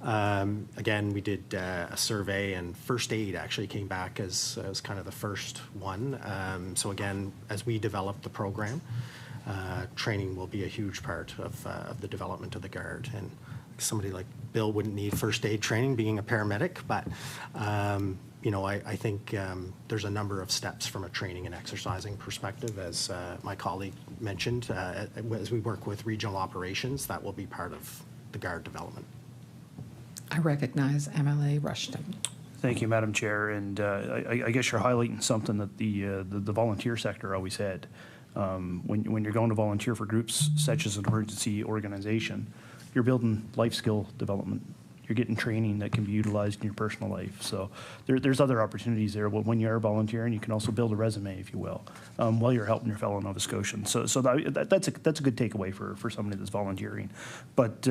Again, we did a survey, and first aid actually came back as kind of the first one. So again, as we develop the program, training will be a huge part of the development of the Guard. And somebody like Bill wouldn't need first aid training being a paramedic, but you know, I think there's a number of steps from a training and exercising perspective, as my colleague mentioned. As we work with regional operations, that will be part of the Guard development. I recognize MLA Rushton. Thank you, Madam Chair. And I guess you're highlighting something that the volunteer sector always had. When you're going to volunteer for groups such as an emergency organization, you're building life skill development. You're getting training that can be utilized in your personal life. So there's other opportunities there. But when you are volunteering, you can also build a resume, if you will, while you're helping your fellow Nova Scotians. So that's a good takeaway for somebody that's volunteering. But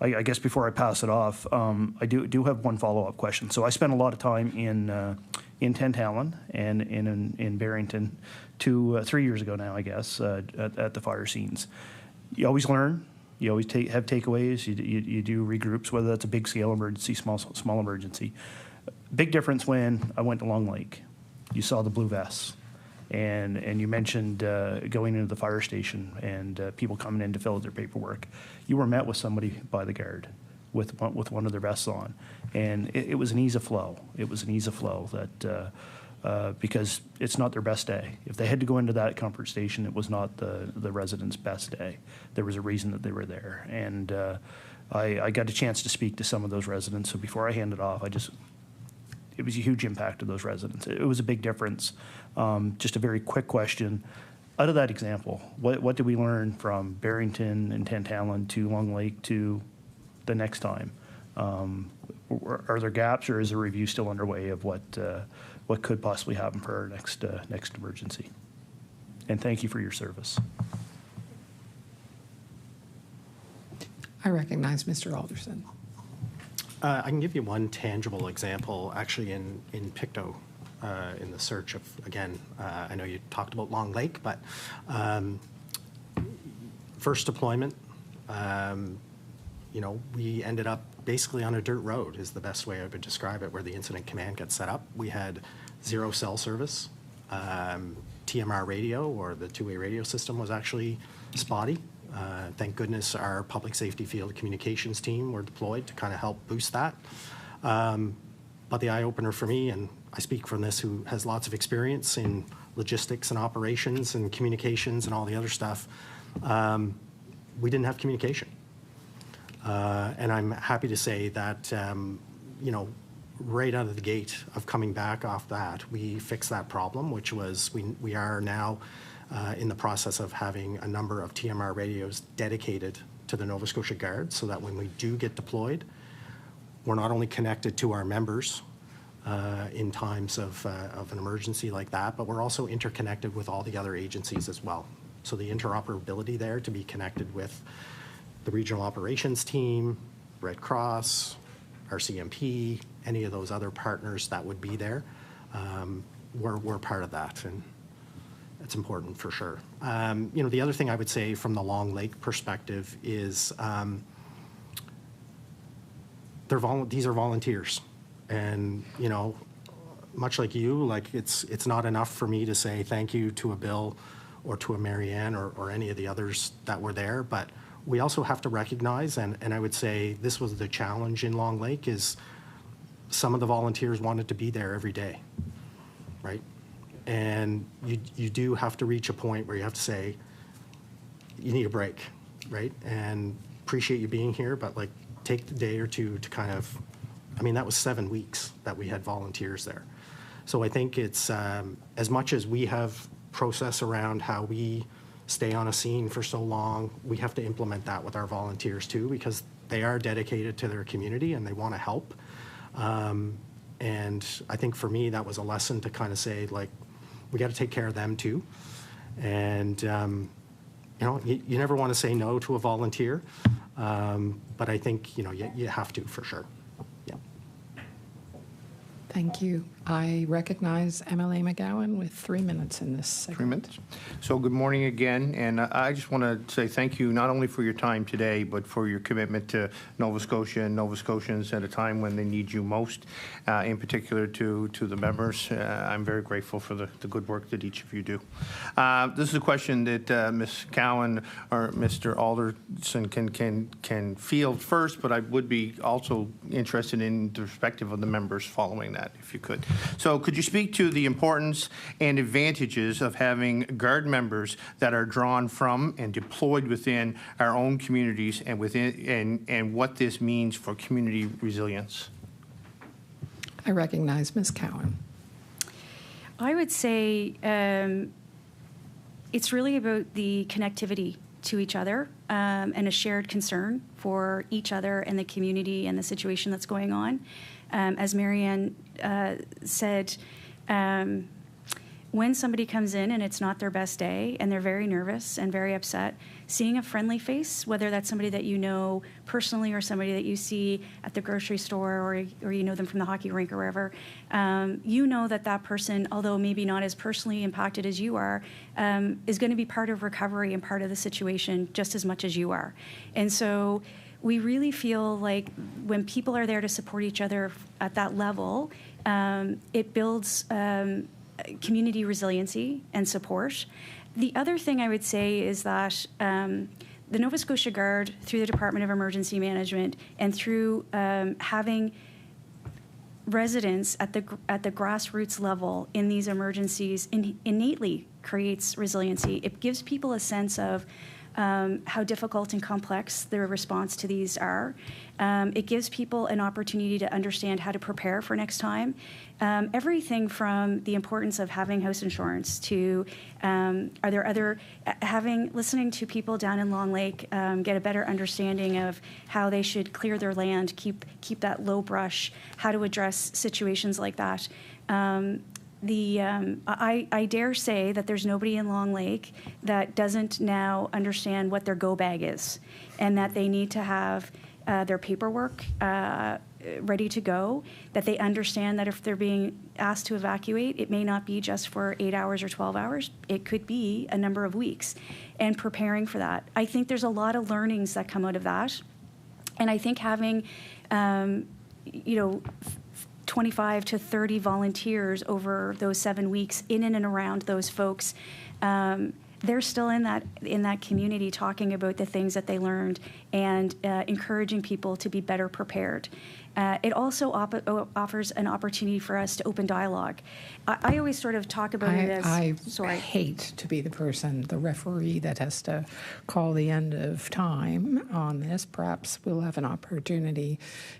I guess before I pass it off, I do have one follow-up question. So I spent a lot of time in Tantallon and in Barrington 3 years ago now, I guess, at the fire scenes. You always learn. You always have takeaways. You do regroups, whether that's a big scale emergency, small emergency. Big difference when I went to Long Lake. You saw the blue vests, and you mentioned going into the fire station and people coming in to fill out their paperwork. You were met with somebody by the Guard with one of their vests on, and it was an ease of flow. It was an ease of flow that. Because it's not their best day. If they had to go into that comfort station, it was not the residents' best day. There was a reason that they were there. And I got a chance to speak to some of those residents. So before I hand it off, it was a huge impact to those residents. It was a big difference. Just a very quick question. Out of that example, what did we learn from Barrington and Tantallon to Long Lake to the next time? Are there gaps, or is a review still underway of what could possibly happen for our next emergency? And thank you for your service. I recognize Mr. Alderson. I can give you one tangible example, actually, in Pictou, in the search of, again, I know you talked about Long Lake, but first deployment, you know, we ended up basically on a dirt road is the best way I would describe it, where the incident command gets set up. We had 0 cell service. TMR radio, or the two-way radio system, was actually spotty. Thank goodness our public safety field communications team were deployed to kind of help boost that. But the eye-opener for me, and I speak from this who has lots of experience in logistics and operations and communications and all the other stuff, we didn't have communication. And I'm happy to say that, you know, right out of the gate of coming back off that, we fixed that problem, which was we are now in the process of having a number of TMR radios dedicated to the Nova Scotia Guard, so that when we do get deployed, we're not only connected to our members in times of an emergency like that, but we're also interconnected with all the other agencies as well. So the interoperability there to be connected with the regional operations team, Red Cross, RCMP, any of those other partners that would be there, we're part of that, and it's important for sure. You know, the other thing I would say from the Long Lake perspective is these are volunteers, and you know, much like you, like it's not enough for me to say thank you to a Bill or to a Maryanne or any of the others that were there, but we also have to recognize, and I would say this was the challenge in Long Lake, is some of the volunteers wanted to be there every day, right? And you do have to reach a point where you have to say, you need a break, right? And appreciate you being here, but like take the day or two to kind of, I mean, that was 7 weeks that we had volunteers there. So I think it's, as much as we have process around how we stay on a scene for so long, we have to implement that with our volunteers too, because they are dedicated to their community and they want to help. And I think for me, that was a lesson to kind of say, like, we got to take care of them too. And, you know, you never want to say no to a volunteer, but I think, you know, you have to for sure. Yeah. Thank you. I recognize MLA McGowan with 3 minutes in this segment. 3 minutes. So good morning again, and I just want to say thank you not only for your time today, but for your commitment to Nova Scotia and Nova Scotians at a time when they need you most, in particular to the members. I'm very grateful for the good work that each of you do. This is a question that Ms. Cowan or Mr. Alderson can field first, but I would be also interested in the perspective of the members following that, if you could. So could you speak to the importance and advantages of having Guard members that are drawn from and deployed within our own communities and and what this means for community resilience? I recognize Ms. Cowan. I would say it's really about the connectivity to each other and a shared concern for each other and the community and the situation that's going on. As Maryanne said, when somebody comes in and it's not their best day and they're very nervous and very upset, seeing a friendly face, whether that's somebody that you know personally or somebody that you see at the grocery store or you know them from the hockey rink or wherever, you know that person, although maybe not as personally impacted as you are, is going to be part of recovery and part of the situation just as much as you are. And so we really feel like when people are there to support each other at that level, it builds community resiliency and support. The other thing I would say is that the Nova Scotia Guard, through the Department of Emergency Management and through having residents at the grassroots level in these emergencies, innately creates resiliency. It gives people a sense of how difficult and complex their response to these are. It gives people an opportunity to understand how to prepare for next time. Everything from the importance of having house insurance to are there other, listening to people down in Long Lake get a better understanding of how they should clear their land, keep that low brush, how to address situations like that. I dare say that there's nobody in Long Lake that doesn't now understand what their go bag is, and that they need to have their paperwork ready to go, that they understand that if they're being asked to evacuate, it may not be just for 8 hours or 12 hours. It could be a number of weeks, and preparing for that. I think there's a lot of learnings that come out of that, and I think having, 25 to 30 volunteers over those 7 weeks in and around those folks they're still in that community talking about the things that they learned and encouraging people to be better prepared. It also offers an opportunity for us to open dialogue. I always sort of talk about it as... I hate to be the person, the referee that has to call the end of time on this. Perhaps we'll have an opportunity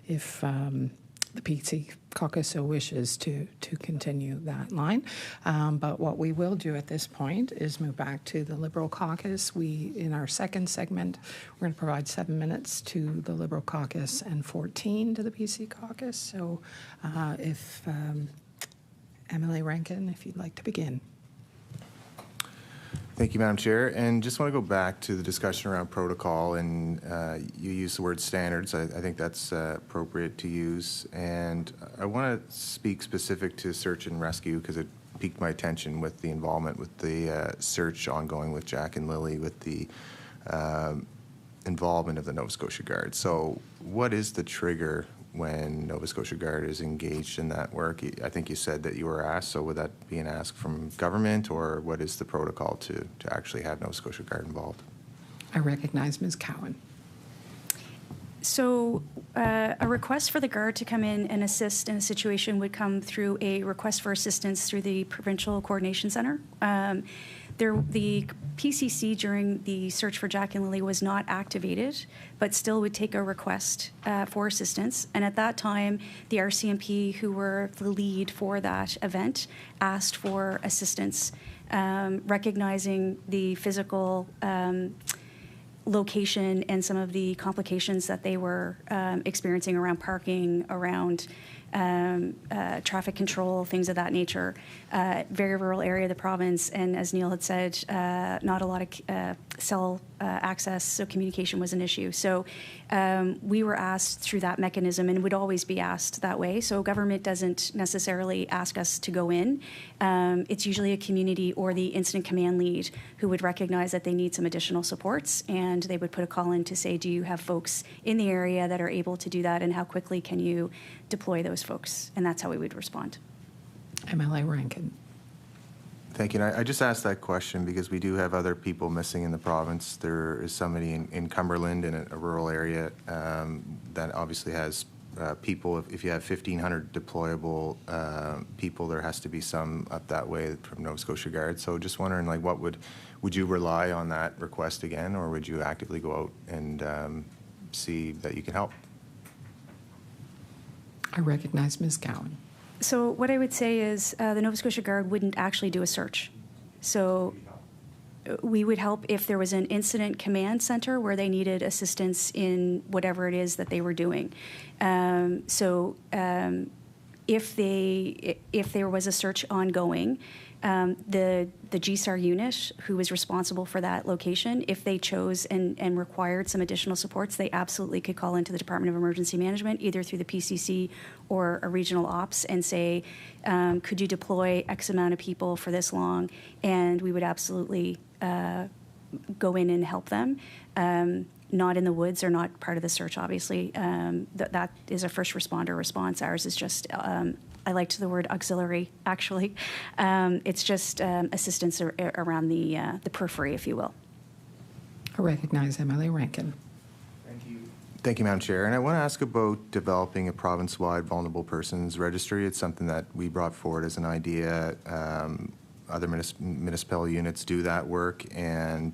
if the PC Caucus so wishes to continue that line. But what we will do at this point is move back to the Liberal Caucus. In our second segment, we're going to provide 7 minutes to the Liberal Caucus and 14 to the PC Caucus. So if Emily Rankin, if you'd like to begin. Thank you, Madam Chair. And just want to go back to the discussion around protocol, and you use the word standards. I think that's appropriate to use. And I want to speak specific to search and rescue because it piqued my attention with the involvement with the search ongoing with Jack and Lily with the involvement of the Nova Scotia Guard. So what is the trigger when Nova Scotia Guard is engaged in that work? I think you said that you were asked, so would that be an ask from government, or what is the protocol to actually have Nova Scotia Guard involved? I recognize Ms. Cowan. So a request for the Guard to come in and assist in a situation would come through a request for assistance through the Provincial Coordination Centre. The PCC during the search for Jack and Lily was not activated, but still would take a request for assistance. And at that time, the RCMP, who were the lead for that event, asked for assistance, recognizing the physical location and some of the complications that they were experiencing around parking, around traffic control, things of that nature. Very rural area of the province, and as Neal had said, not a lot of cell access, so communication was an issue. So we were asked through that mechanism, and would always be asked that way. So government doesn't necessarily ask us to go in. It's usually a community or the incident command lead who would recognize that they need some additional supports, and they would put a call in to say, do you have folks in the area that are able to do that, and how quickly can you deploy those folks? And that's how we would respond. MLA Rankin. Thank you. And I just asked that question because we do have other people missing in the province. There is somebody in Cumberland in a rural area that obviously has people. If you have 1,500 deployable people, there has to be some up that way from Nova Scotia Guard. So just wondering, like, what would you rely on that request again, or would you actively go out and see that you can help? I recognize Ms. Cowan. So what I would say is the Nova Scotia Guard wouldn't actually do a search. So we would help if there was an incident command center where they needed assistance in whatever it is that they were doing. If there was a search ongoing, the GSAR unit, who was responsible for that location, if they chose and required some additional supports, they absolutely could call into the Department of Emergency Management, either through the PCC or a regional ops, and say, could you deploy X amount of people for this long? And we would absolutely go in and help them. Not in the woods or not part of the search, obviously. That is a first responder response. Ours is just, I liked the word auxiliary, actually. It's just assistance around the periphery, if you will. I recognize MLA Rankin. Thank you, Madam Chair. And I want to ask about developing a province-wide vulnerable persons registry. It's something that we brought forward as an idea. Other municipal units do that work, and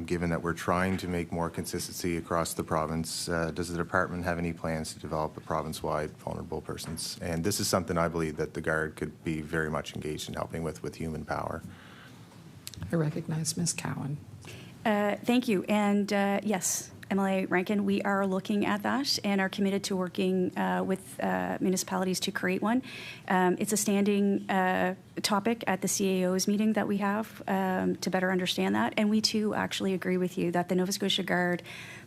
given that we're trying to make more consistency across the province, does the department have any plans to develop a province-wide vulnerable persons? And this is something I believe that the Guard could be very much engaged in helping with human power. I recognize Ms. Cowan. Thank you. And yes, MLA Rankin, we are looking at that and are committed to working with municipalities to create one. It's a standing topic at the CAO's meeting that we have to better understand that. And we too actually agree with you that the Nova Scotia Guard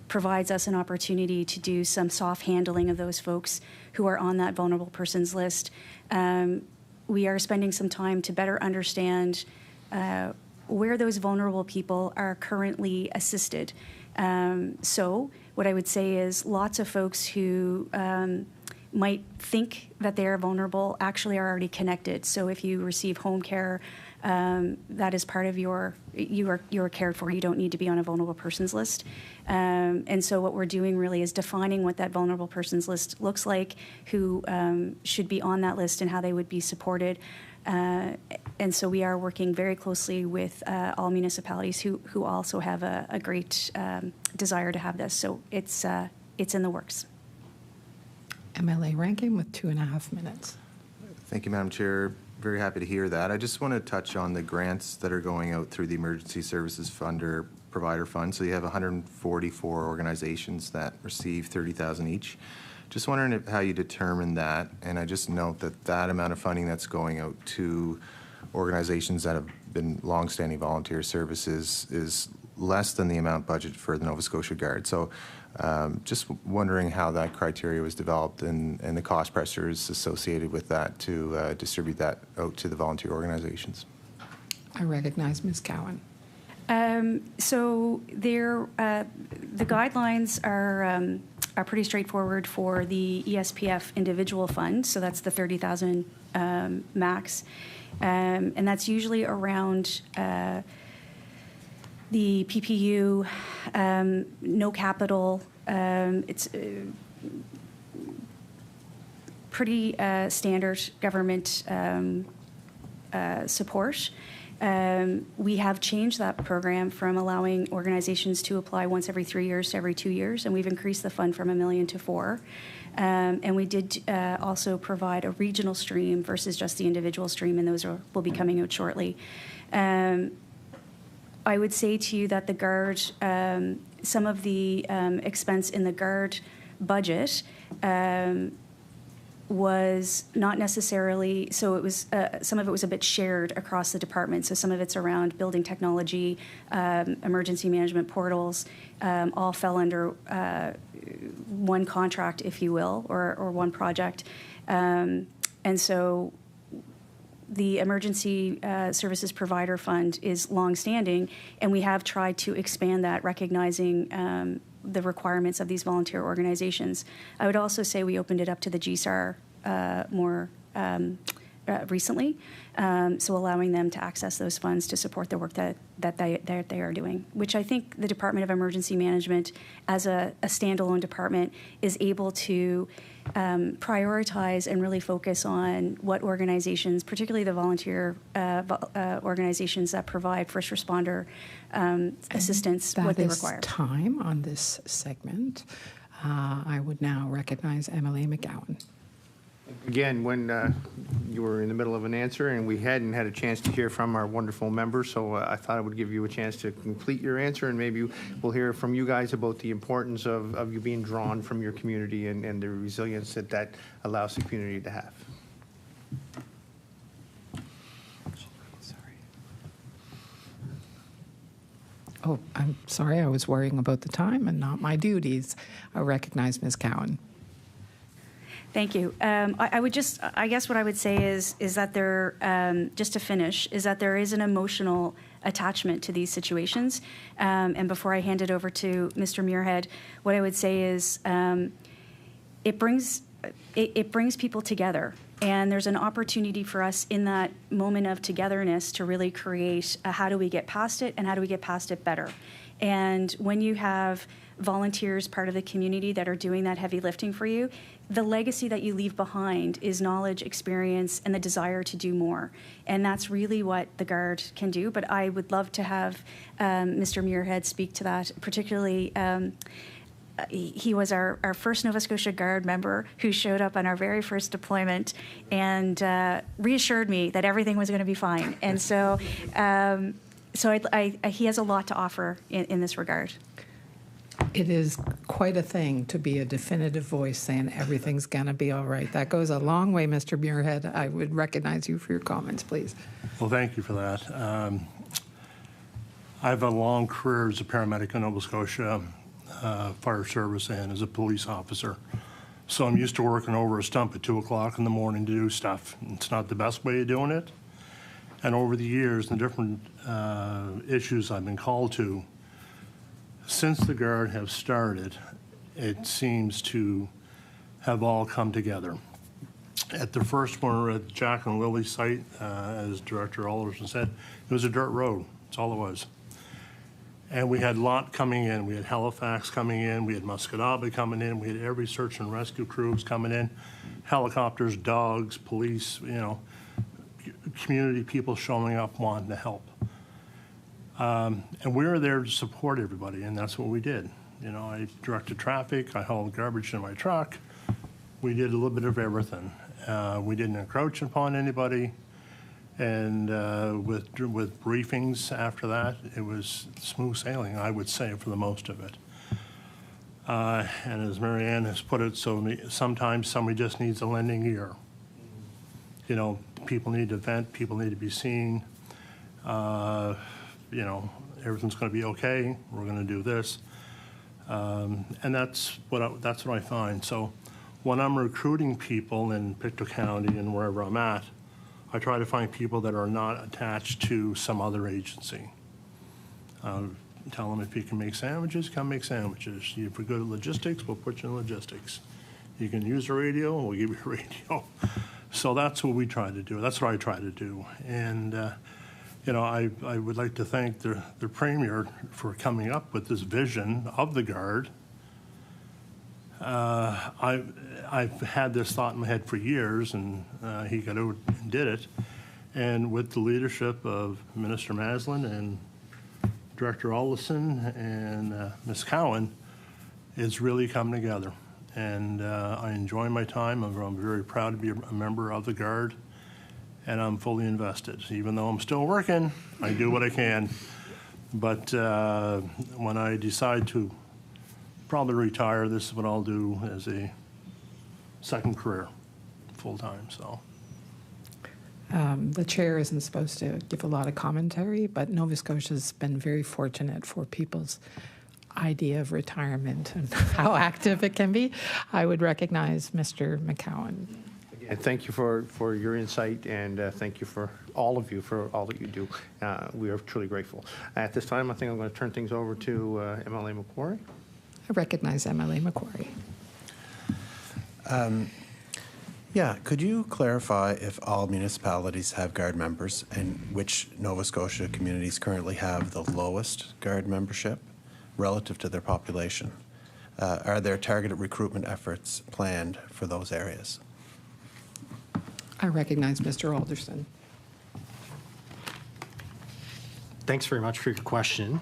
provides us an opportunity to do some soft handling of those folks who are on that vulnerable persons list. We are spending some time to better understand where those vulnerable people are currently assisted. So what I would say is lots of folks who might think that they are vulnerable actually are already connected. So if you receive home care, that is part of you are cared for. You don't need to be on a vulnerable persons list. And so what we're doing really is defining what that vulnerable persons list looks like, who should be on that list and how they would be supported. And so we are working very closely with all municipalities who also have a great desire to have this. So it's in the works. MLA Rankin with 2.5 minutes. Thank you, Madam Chair. Very happy to hear that. I just want to touch on the grants that are going out through the Emergency Services Fund or Provider Fund. So you have 144 organizations that receive $30,000 each. Just wondering how you determine that, and I just note that that amount of funding that's going out to organizations that have been longstanding volunteer services is less than the amount budgeted for the Nova Scotia Guard. So just wondering how that criteria was developed and the cost pressures associated with that to distribute that out to the volunteer organizations. I recognize Ms. Cowan. So the guidelines are pretty straightforward for the ESPF individual fund. So that's the 30,000 max, and that's usually around the PPU, no capital. It's pretty standard government support. We have changed that program from allowing organizations to apply once every 3 years to every 2 years, and we've increased the fund from $1 million to $4 million. And we did also provide a regional stream versus just the individual stream, and those will be coming out shortly. I would say to you that the Guard, some of the expense in the Guard budget was not necessarily, so it was, some of it was a bit shared across the department. So some of it's around building technology, emergency management portals, all fell under one contract, if you will, or one project. And so the Emergency Services Provider Fund is longstanding, and we have tried to expand that, recognizing the requirements of these volunteer organizations. I would also say we opened it up to the GSAR more recently, so allowing them to access those funds to support the work that they are doing, which I think the Department of Emergency Management, as a standalone department, is able to prioritize and really focus on what organizations, particularly the volunteer organizations that provide first responder assistance, what they require. That is time on this segment. I would now recognize Emily McGowan. Again, when you were in the middle of an answer and we hadn't had a chance to hear from our wonderful members, so I thought I would give you a chance to complete your answer, and maybe we'll hear from you guys about the importance of you being drawn from your community and the resilience that allows the community to have. Oh, I'm sorry, I was worrying about the time and not my duties. I recognize Ms. Cowan. Thank you. I guess what I would say is that there, just to finish, is that there is an emotional attachment to these situations. And before I hand it over to Mr. Muirhead, what I would say is it brings people together. And there's an opportunity for us in that moment of togetherness to really create a how do we get past it and how do we get past it better. And when you have volunteers, part of the community, that are doing that heavy lifting for you, the legacy that you leave behind is knowledge, experience, and the desire to do more. And that's really what the Guard can do. But I would love to have Mr. Muirhead speak to that, particularly he was our first Nova Scotia Guard member who showed up on our very first deployment and reassured me that everything was going to be fine. And so he has a lot to offer in this regard. It is quite a thing to be a definitive voice saying everything's going to be all right. That goes a long way, Mr. Muirhead. I would recognize you for your comments, please. Well, thank you for that. I have a long career as a paramedic in Nova Scotia Fire Service and as a police officer. So I'm used to working over a stump at 2 o'clock in the morning to do stuff. It's not the best way of doing it. And over the years, the different issues I've been called to, since the Guard have started, it seems to have all come together. At the first one, at Jack and Lily site, as Director Alderson said, it was a dirt road. That's all it was. And we had Lot coming in, we had Halifax coming in, we had Muscataba coming in, we had every search and rescue crews coming in, helicopters, dogs, police, you know, community people showing up wanting to help. And we were there to support everybody, and that's what we did. You know, I directed traffic, I hauled garbage in my truck. We did a little bit of everything. We didn't encroach upon anybody. And with briefings after that, it was smooth sailing, I would say, for the most of it. And as Maryanne has put it, sometimes somebody just needs a lending ear. You know, people need to vent, people need to be seen. You know, everything's going to be okay. We're going to do this, and that's what I find. So, when I'm recruiting people in Pictou County and wherever I'm at, I try to find people that are not attached to some other agency. Tell them if you can make sandwiches, come make sandwiches. If you're good at logistics, we'll put you in logistics. You can use a radio, we'll give you a radio. So that's what we try to do. That's what I try to do. And you know, I would like to thank the Premier for coming up with this vision of the Guard. I've had this thought in my head for years, and he got out and did it. And with the leadership of Minister Maslin and Director Alderson and Ms. Cowan, it's really come together. And I enjoy my time. I'm very proud to be a member of the Guard, and I'm fully invested. Even though I'm still working, I do what I can. But when I decide to probably retire, this is what I'll do as a second career, full-time, so. The chair isn't supposed to give a lot of commentary, but Nova Scotia's been very fortunate for people's idea of retirement and how active it can be. I would recognize Mr. McCowan. Again, thank you for your insight, and thank you for all of you for all that you do. We are truly grateful. At this time, I think I'm going to turn things over to MLA Macquarie. I recognize MLA Macquarie. Yeah, could you clarify if all municipalities have Guard members and which Nova Scotia communities currently have the lowest Guard membership relative to their population? Are there targeted recruitment efforts planned for those areas? I recognize Mr. Alderson. Thanks very much for your question.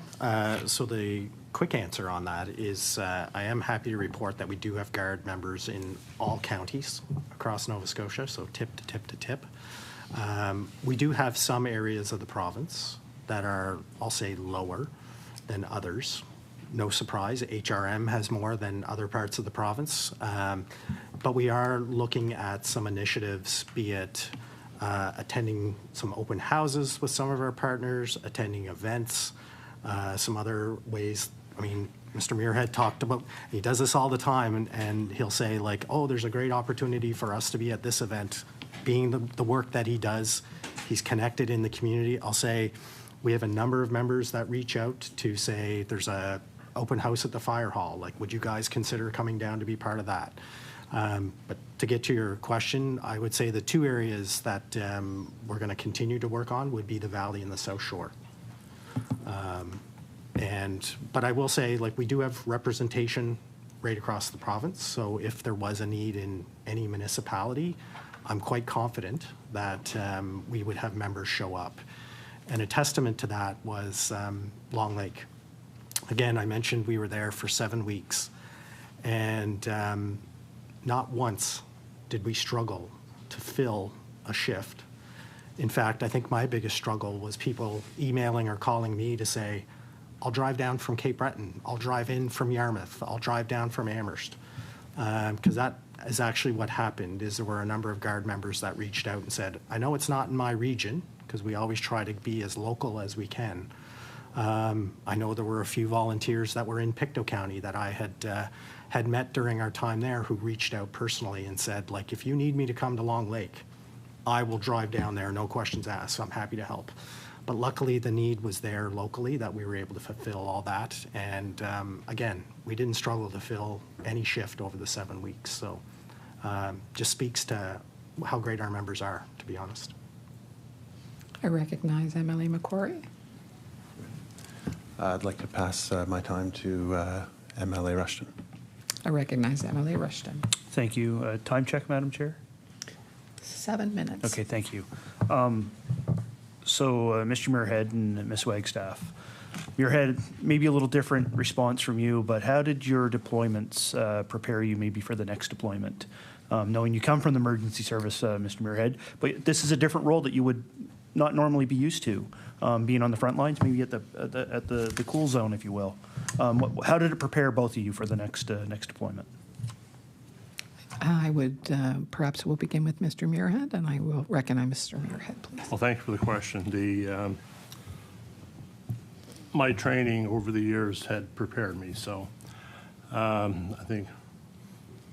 So the quick answer on that is I am happy to report that we do have Guard members in all counties across Nova Scotia, so tip to tip to tip. We do have some areas of the province that are, I'll say, lower than others. No surprise, HRM has more than other parts of the province. But we are looking at some initiatives, be it attending some open houses with some of our partners, attending events, some other ways. I mean, Mr. Muirhead talked about, he does this all the time, and he'll say like, oh, there's a great opportunity for us to be at this event. Being the work that he does, he's connected in the community. I'll say we have a number of members that reach out to say there's a open house at the fire hall. Like, would you guys consider coming down to be part of that? But to get to your question, I would say the two areas that we're going to continue to work on would be the Valley and the South Shore. But I will say, like, we do have representation right across the province. So if there was a need in any municipality, I'm quite confident that we would have members show up. And a testament to that was Long Lake. Again, I mentioned we were there for 7 weeks, and not once did we struggle to fill a shift. In fact, I think my biggest struggle was people emailing or calling me to say, I'll drive down from Cape Breton, I'll drive in from Yarmouth, I'll drive down from Amherst. Because that is actually what happened, is there were a number of Guard members that reached out and said, I know it's not in my region, because we always try to be as local as we can. I know there were a few volunteers that were in Pictou County that I had met during our time there who reached out personally and said, like, if you need me to come to Long Lake, I will drive down there, no questions asked. I'm happy to help. But luckily, the need was there locally that we were able to fulfill all that. And again, we didn't struggle to fill any shift over the 7 weeks. So just speaks to how great our members are, to be honest. I recognize MLA McQuarrie. I'd like to pass my time to MLA Rushton. I recognize MLA Rushton. Thank you. Time check, Madam Chair? 7 minutes. Okay, thank you. Mr. Muirhead and Ms. Wagstaff, Muirhead, maybe a little different response from you, but how did your deployments prepare you maybe for the next deployment? Knowing you come from the emergency service, Mr. Muirhead, but this is a different role that you would not normally be used to, being on the front lines, maybe at the cool zone, if you will. How did it prepare both of you for the next deployment? I would, perhaps we'll begin with Mr. Muirhead, and I will recognize Mr. Muirhead, please. Well, thank you for the question. My training over the years had prepared me, so I think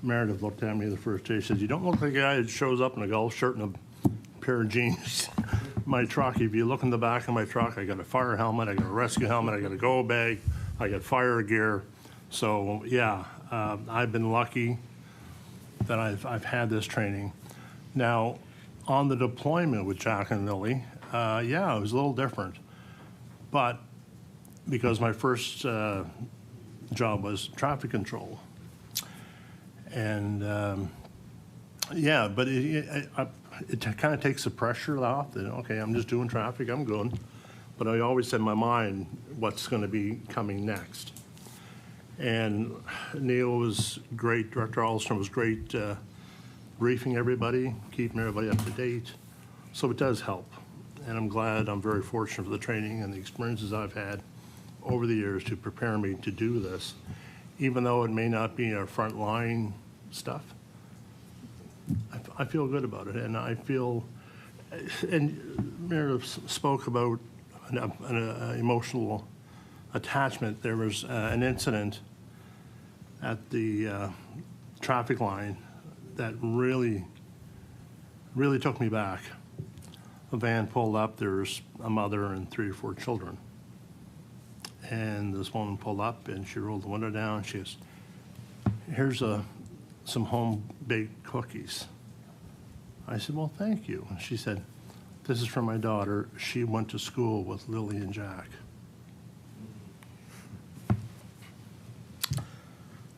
Meredith looked at me the first day. She said, "You don't look like a guy that shows up in a golf shirt and a pair of jeans." My truck, if you look in the back of my truck, I got a fire helmet, I got a rescue helmet, I got a go bag, I got fire gear. So yeah, I've been lucky that I've had this training. Now, on the deployment with Jack and Lily, yeah, it was a little different. But because my first job was traffic control. And yeah, but it kind of takes the pressure off that, okay, I'm just doing traffic, I'm good. But I always had in my mind what's going to be coming next. And Neal was great, Director Alderson was great briefing everybody, keeping everybody up to date. So it does help. And I'm very fortunate for the training and the experiences I've had over the years to prepare me to do this. Even though it may not be our front line stuff, I feel good about it. And I feel, and Meredith spoke about an emotional attachment. There was an incident at the traffic line that really took me back. A van pulled up, there's a mother and 3 or 4 children. And this woman pulled up and she rolled the window down. She goes, "Here's some home-baked cookies." I said, "Well, thank you." And she said, "This is from my daughter. She went to school with Lily and Jack."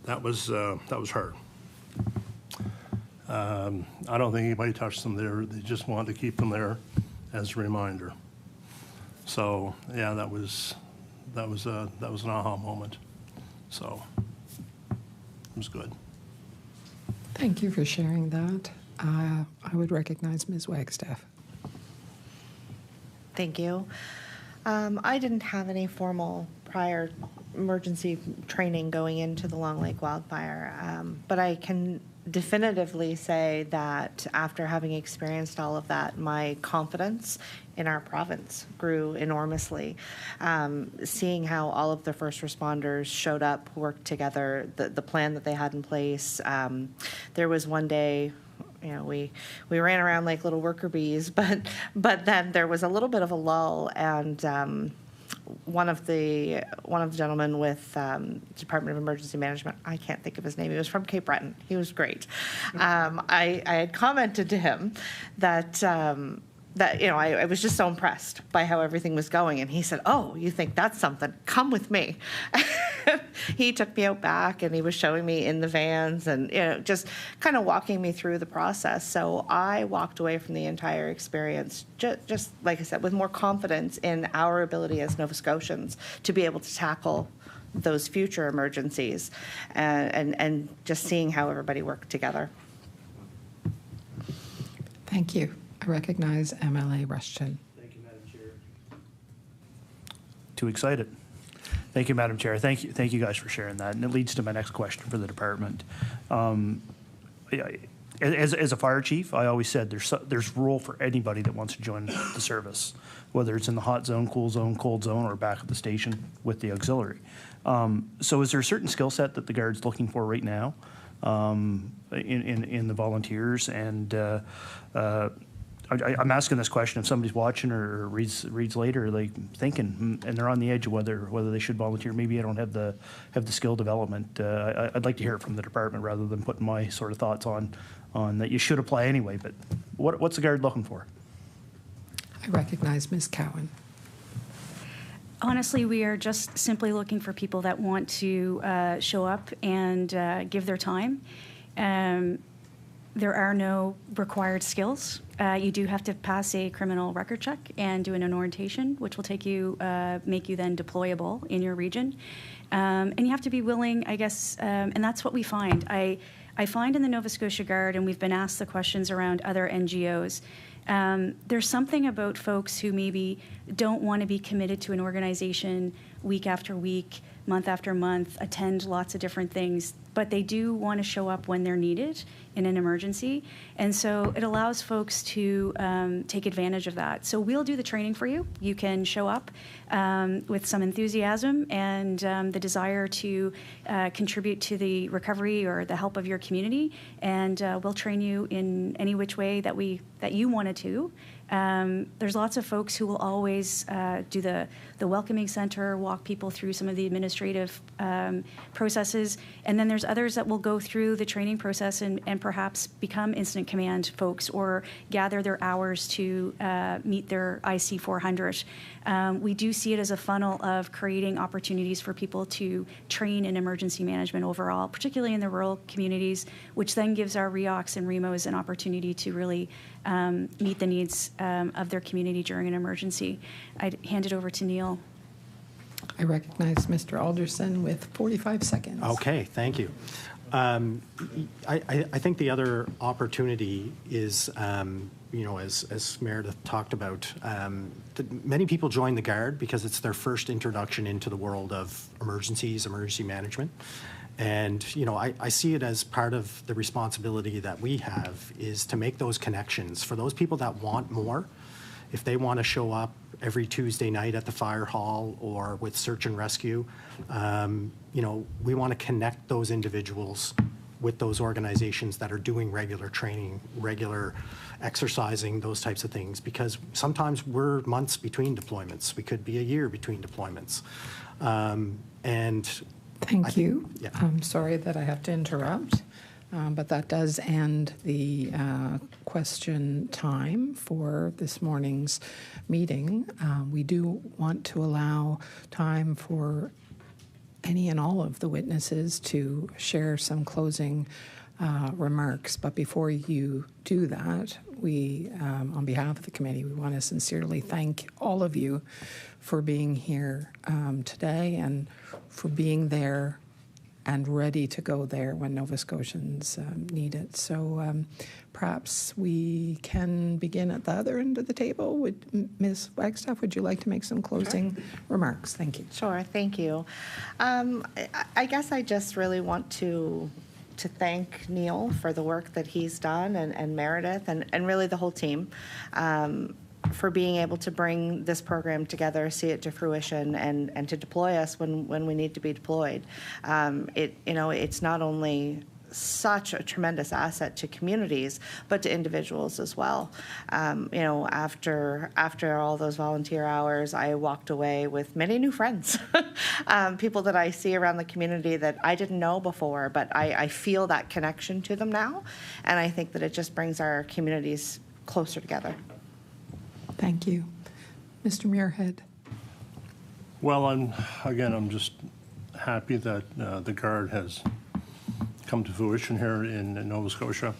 That was hard. I don't think anybody touched them there. They just wanted to keep them there as a reminder. So yeah, that was an aha moment. So it was good. Thank you for sharing that. I would recognize Ms. Wagstaff. Thank you. I didn't have any formal prior emergency training going into the Long Lake wildfire, but I can definitively say that after having experienced all of that, my confidence in our province grew enormously. Seeing how all of the first responders showed up, worked together, the plan that they had in place. There was one day, you know, we ran around like little worker bees, but then there was a little bit of a lull, and one of the gentlemen with Department of Emergency Management, I can't think of his name, he was from Cape Breton, he was great. I had commented to him that you know, I was just so impressed by how everything was going, and he said, "Oh, you think that's something? Come with me." He took me out back and he was showing me in the vans and, you know, just kind of walking me through the process. So I walked away from the entire experience, just like I said, with more confidence in our ability as Nova Scotians to be able to tackle those future emergencies, and just seeing how everybody worked together. Thank you. I recognize MLA Rushton. Thank you, Madam Chair. Too excited. Thank you, Madam Chair. Thank you guys for sharing that. And it leads to my next question for the department. As a fire chief, I always said there's role for anybody that wants to join the service, whether it's in the hot zone, cool zone, cold zone, or back at the station with the auxiliary. So is there a certain skill set that the Guard's looking for right now in the volunteers? And I'm asking this question if somebody's watching or reads later, like thinking, and they're on the edge of whether they should volunteer. Maybe I don't have the skill development. I'd like to hear it from the department rather than putting my sort of thoughts on that you should apply anyway. But what's the Guard looking for? I recognize Ms. Cowan. Honestly, we are just simply looking for people that want to show up and give their time. There are no required skills. You do have to pass a criminal record check and do an orientation, which will make you then deployable in your region. And you have to be willing, I guess, and that's what we find. I find in the Nova Scotia Guard, and we've been asked the questions around other NGOs, there's something about folks who maybe don't want to be committed to an organization week after week, month after month, attend lots of different things, but they do want to show up when they're needed in an emergency. And so it allows folks to take advantage of that. So we'll do the training for you. You can show up with some enthusiasm and the desire to contribute to the recovery or the help of your community. And we'll train you in any which way that you wanted to. There's lots of folks who will always do the welcoming center, walk people through some of the administrative processes, and then there's others that will go through the training process and perhaps become incident command folks or gather their hours to meet their IC 400. We do see it as a funnel of creating opportunities for people to train in emergency management overall, particularly in the rural communities, which then gives our REOCs and REMOs an opportunity to really meet the needs of their community during an emergency. I'd hand it over to Neal. I recognize Mr. Alderson with 45 seconds. Okay, thank you. I think the other opportunity is, as Meredith talked about, many people join the Guard because it's their first introduction into the world of emergencies, emergency management. And, I see it as part of the responsibility that we have is to make those connections. For those people that want more, if they want to show up every Tuesday night at the fire hall or with search and rescue, we want to connect those individuals with those organizations that are doing regular training, regular exercising, those types of things, because sometimes we're months between deployments. We could be a year between deployments. Thank you. Yeah. I'm sorry that I have to interrupt, but that does end the question time for this morning's meeting. We do want to allow time for any and all of the witnesses to share some closing remarks. But before you do that, we, on behalf of the committee, we want to sincerely thank all of you for being here today and for being there and ready to go there when Nova Scotians need it. So perhaps we can begin at the other end of the table. Ms. Wagstaff, would you like to make some closing remarks? Thank you. Sure, thank you. I guess I just really want to thank Neal for the work that he's done and Meredith and really the whole team for being able to bring this program together, see it to fruition, and to deploy us when we need to be deployed. It's not only such a tremendous asset to communities, but to individuals as well. After all those volunteer hours, I walked away with many new friends, people that I see around the community that I didn't know before, but I feel that connection to them now, and I think that it just brings our communities closer together. Thank you. Mr. Muirhead. Well, I'm just happy that the Guard has come to fruition here in Nova Scotia.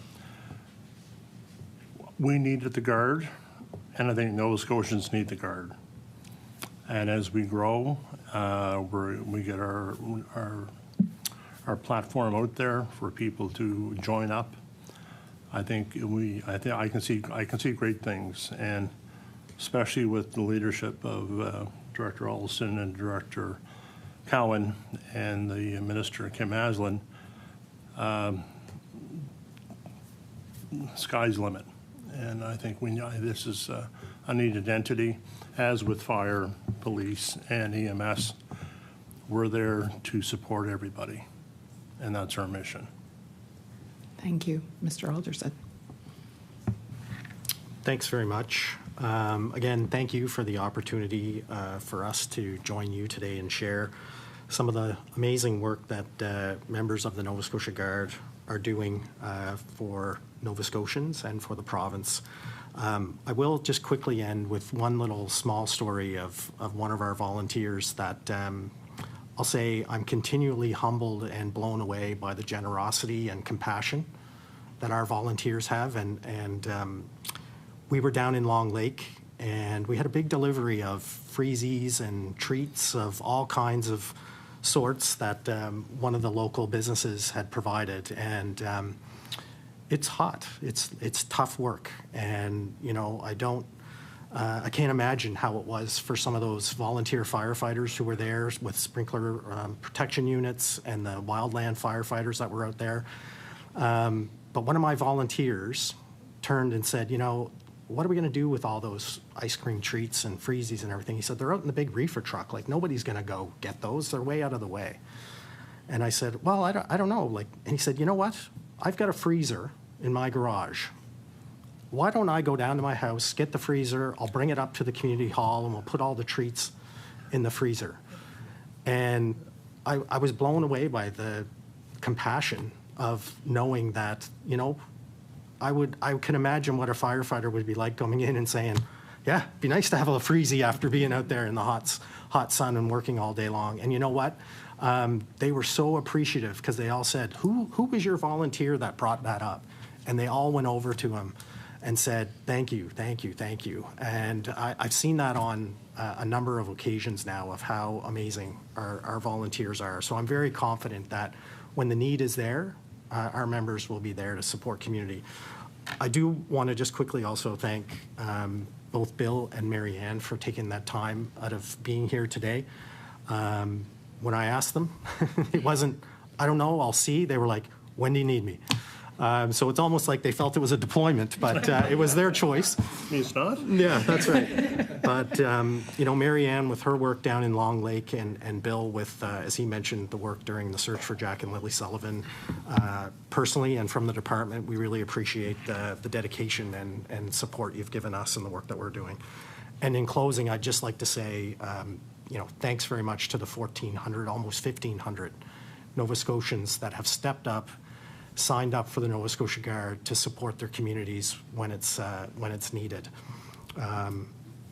We needed the Guard, and I think Nova Scotians need the Guard. And as we grow, we get our platform out there for people to join up. I think I can see great things, and especially with the leadership of Director Alderson and Director Cowan and the Minister Kim Aslan. Sky's the limit, and I think this is a needed entity. As with fire, police, and EMS, we're there to support everybody, and that's our mission. Thank you, Mr. Alderson. Thanks very much. Again, thank you for the opportunity for us to join you today and share some of the amazing work that members of the Nova Scotia Guard are doing for Nova Scotians and for the province. I will just quickly end with one little small story of one of our volunteers that I'll say I'm continually humbled and blown away by the generosity and compassion that our volunteers have. And we were down in Long Lake, and we had a big delivery of freezies and treats of all kinds of sorts that one of the local businesses had provided. And it's hot. It's tough work. And, you know, I can't imagine how it was for some of those volunteer firefighters who were there with sprinkler protection units and the wildland firefighters that were out there. But one of my volunteers turned and said, you know, what are we going to do with all those ice cream treats and freezies and everything? He said, they're out in the big reefer truck. Like, nobody's going to go get those. They're way out of the way. And I said, well, I don't know. Like, and he said, you know what? I've got a freezer in my garage. Why don't I go down to my house, get the freezer, I'll bring it up to the community hall, and we'll put all the treats in the freezer. And I was blown away by the compassion of knowing that, you know, I can imagine what a firefighter would be like coming in and saying, yeah, it'd be nice to have a freezie after being out there in the hot sun and working all day long. And you know what? They were so appreciative because they all said, who was your volunteer that brought that up? And they all went over to him and said, thank you, thank you, thank you. And I've seen that on a number of occasions now of how amazing our volunteers are. So I'm very confident that when the need is there, our members will be there to support community. I do want to just quickly also thank both Bill and Maryanne for taking that time out of being here today. When I asked them, it wasn't, I don't know, I'll see. They were like, when do you need me? So it's almost like they felt it was a deployment, but it was their choice. It's not? Yeah, that's right. But, you know, Maryanne with her work down in Long Lake and Bill with, as he mentioned, the work during the search for Jack and Lily Sullivan, personally and from the department, we really appreciate the dedication and support you've given us in the work that we're doing. And in closing, I'd just like to say, you know, thanks very much to the 1,400, almost 1,500 Nova Scotians that have stepped up, signed up for the Nova Scotia Guard to support their communities when it's needed.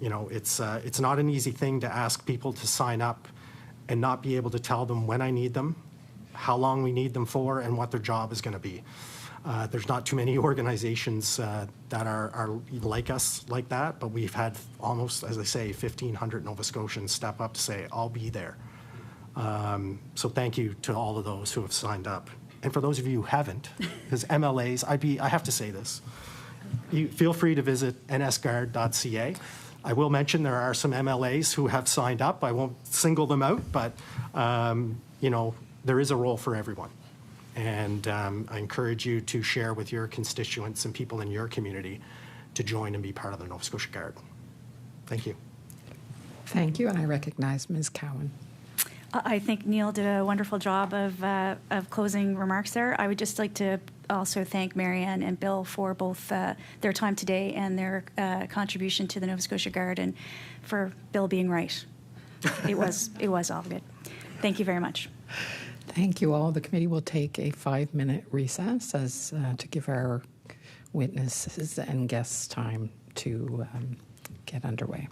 You know, it's not an easy thing to ask people to sign up and not be able to tell them when I need them, how long we need them for, and what their job is going to be. There's not too many organizations that are like us like that, but we've had almost, as I say, 1,500 Nova Scotians step up to say, I'll be there. So thank you to all of those who have signed up. And for those of you who haven't, because MLAs, I have to say this, you feel free to visit nsguard.ca. I will mention there are some MLAs who have signed up. I won't single them out, but you know, there is a role for everyone. And I encourage you to share with your constituents and people in your community to join and be part of the Nova Scotia Guard. Thank you. Thank you, and I recognize Ms. Cowan. I think Neal did a wonderful job of closing remarks there. I would just like to also thank Maryanne and Bill for both their time today and their contribution to the Nova Scotia Guard, and for Bill being right. It was all good. Thank you very much. Thank you all. The committee will take a 5-minute recess as to give our witnesses and guests time to get underway.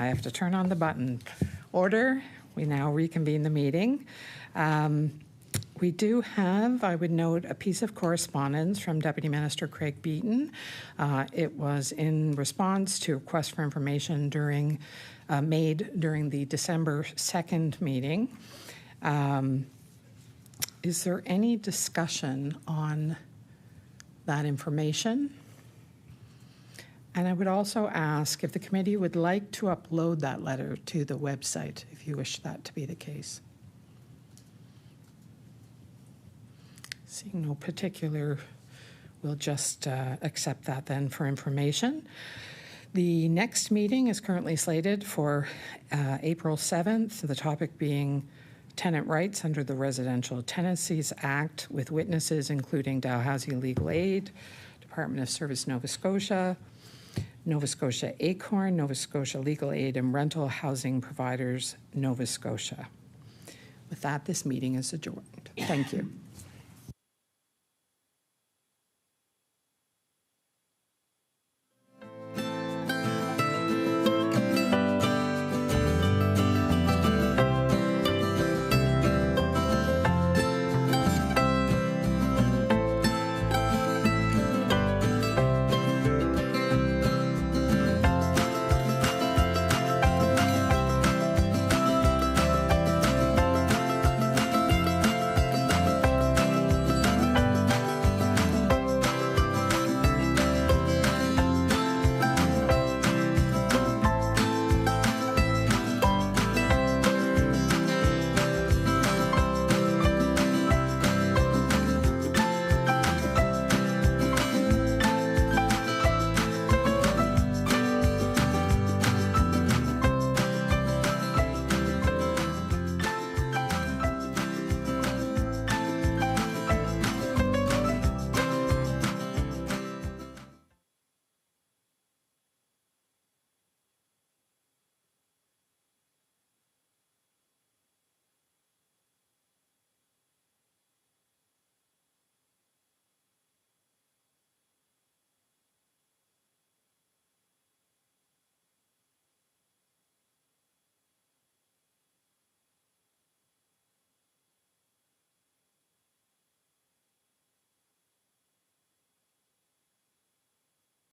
I have to turn on the button. Order. We now reconvene the meeting. We do have, I would note, a piece of correspondence from Deputy Minister Craig Beaton. It was in response to a request for information made during the December 2nd meeting. Is there any discussion on that information? And I would also ask if the committee would like to upload that letter to the website, if you wish that to be the case. Seeing no particular, we'll just accept that then for information. The next meeting is currently slated for April 7th, the topic being tenant rights under the Residential Tenancies Act, with witnesses including Dalhousie Legal Aid, Department of Service Nova Scotia, Nova Scotia Acorn, Nova Scotia Legal Aid and Rental Housing Providers, Nova Scotia. With that, this meeting is adjourned. Thank you.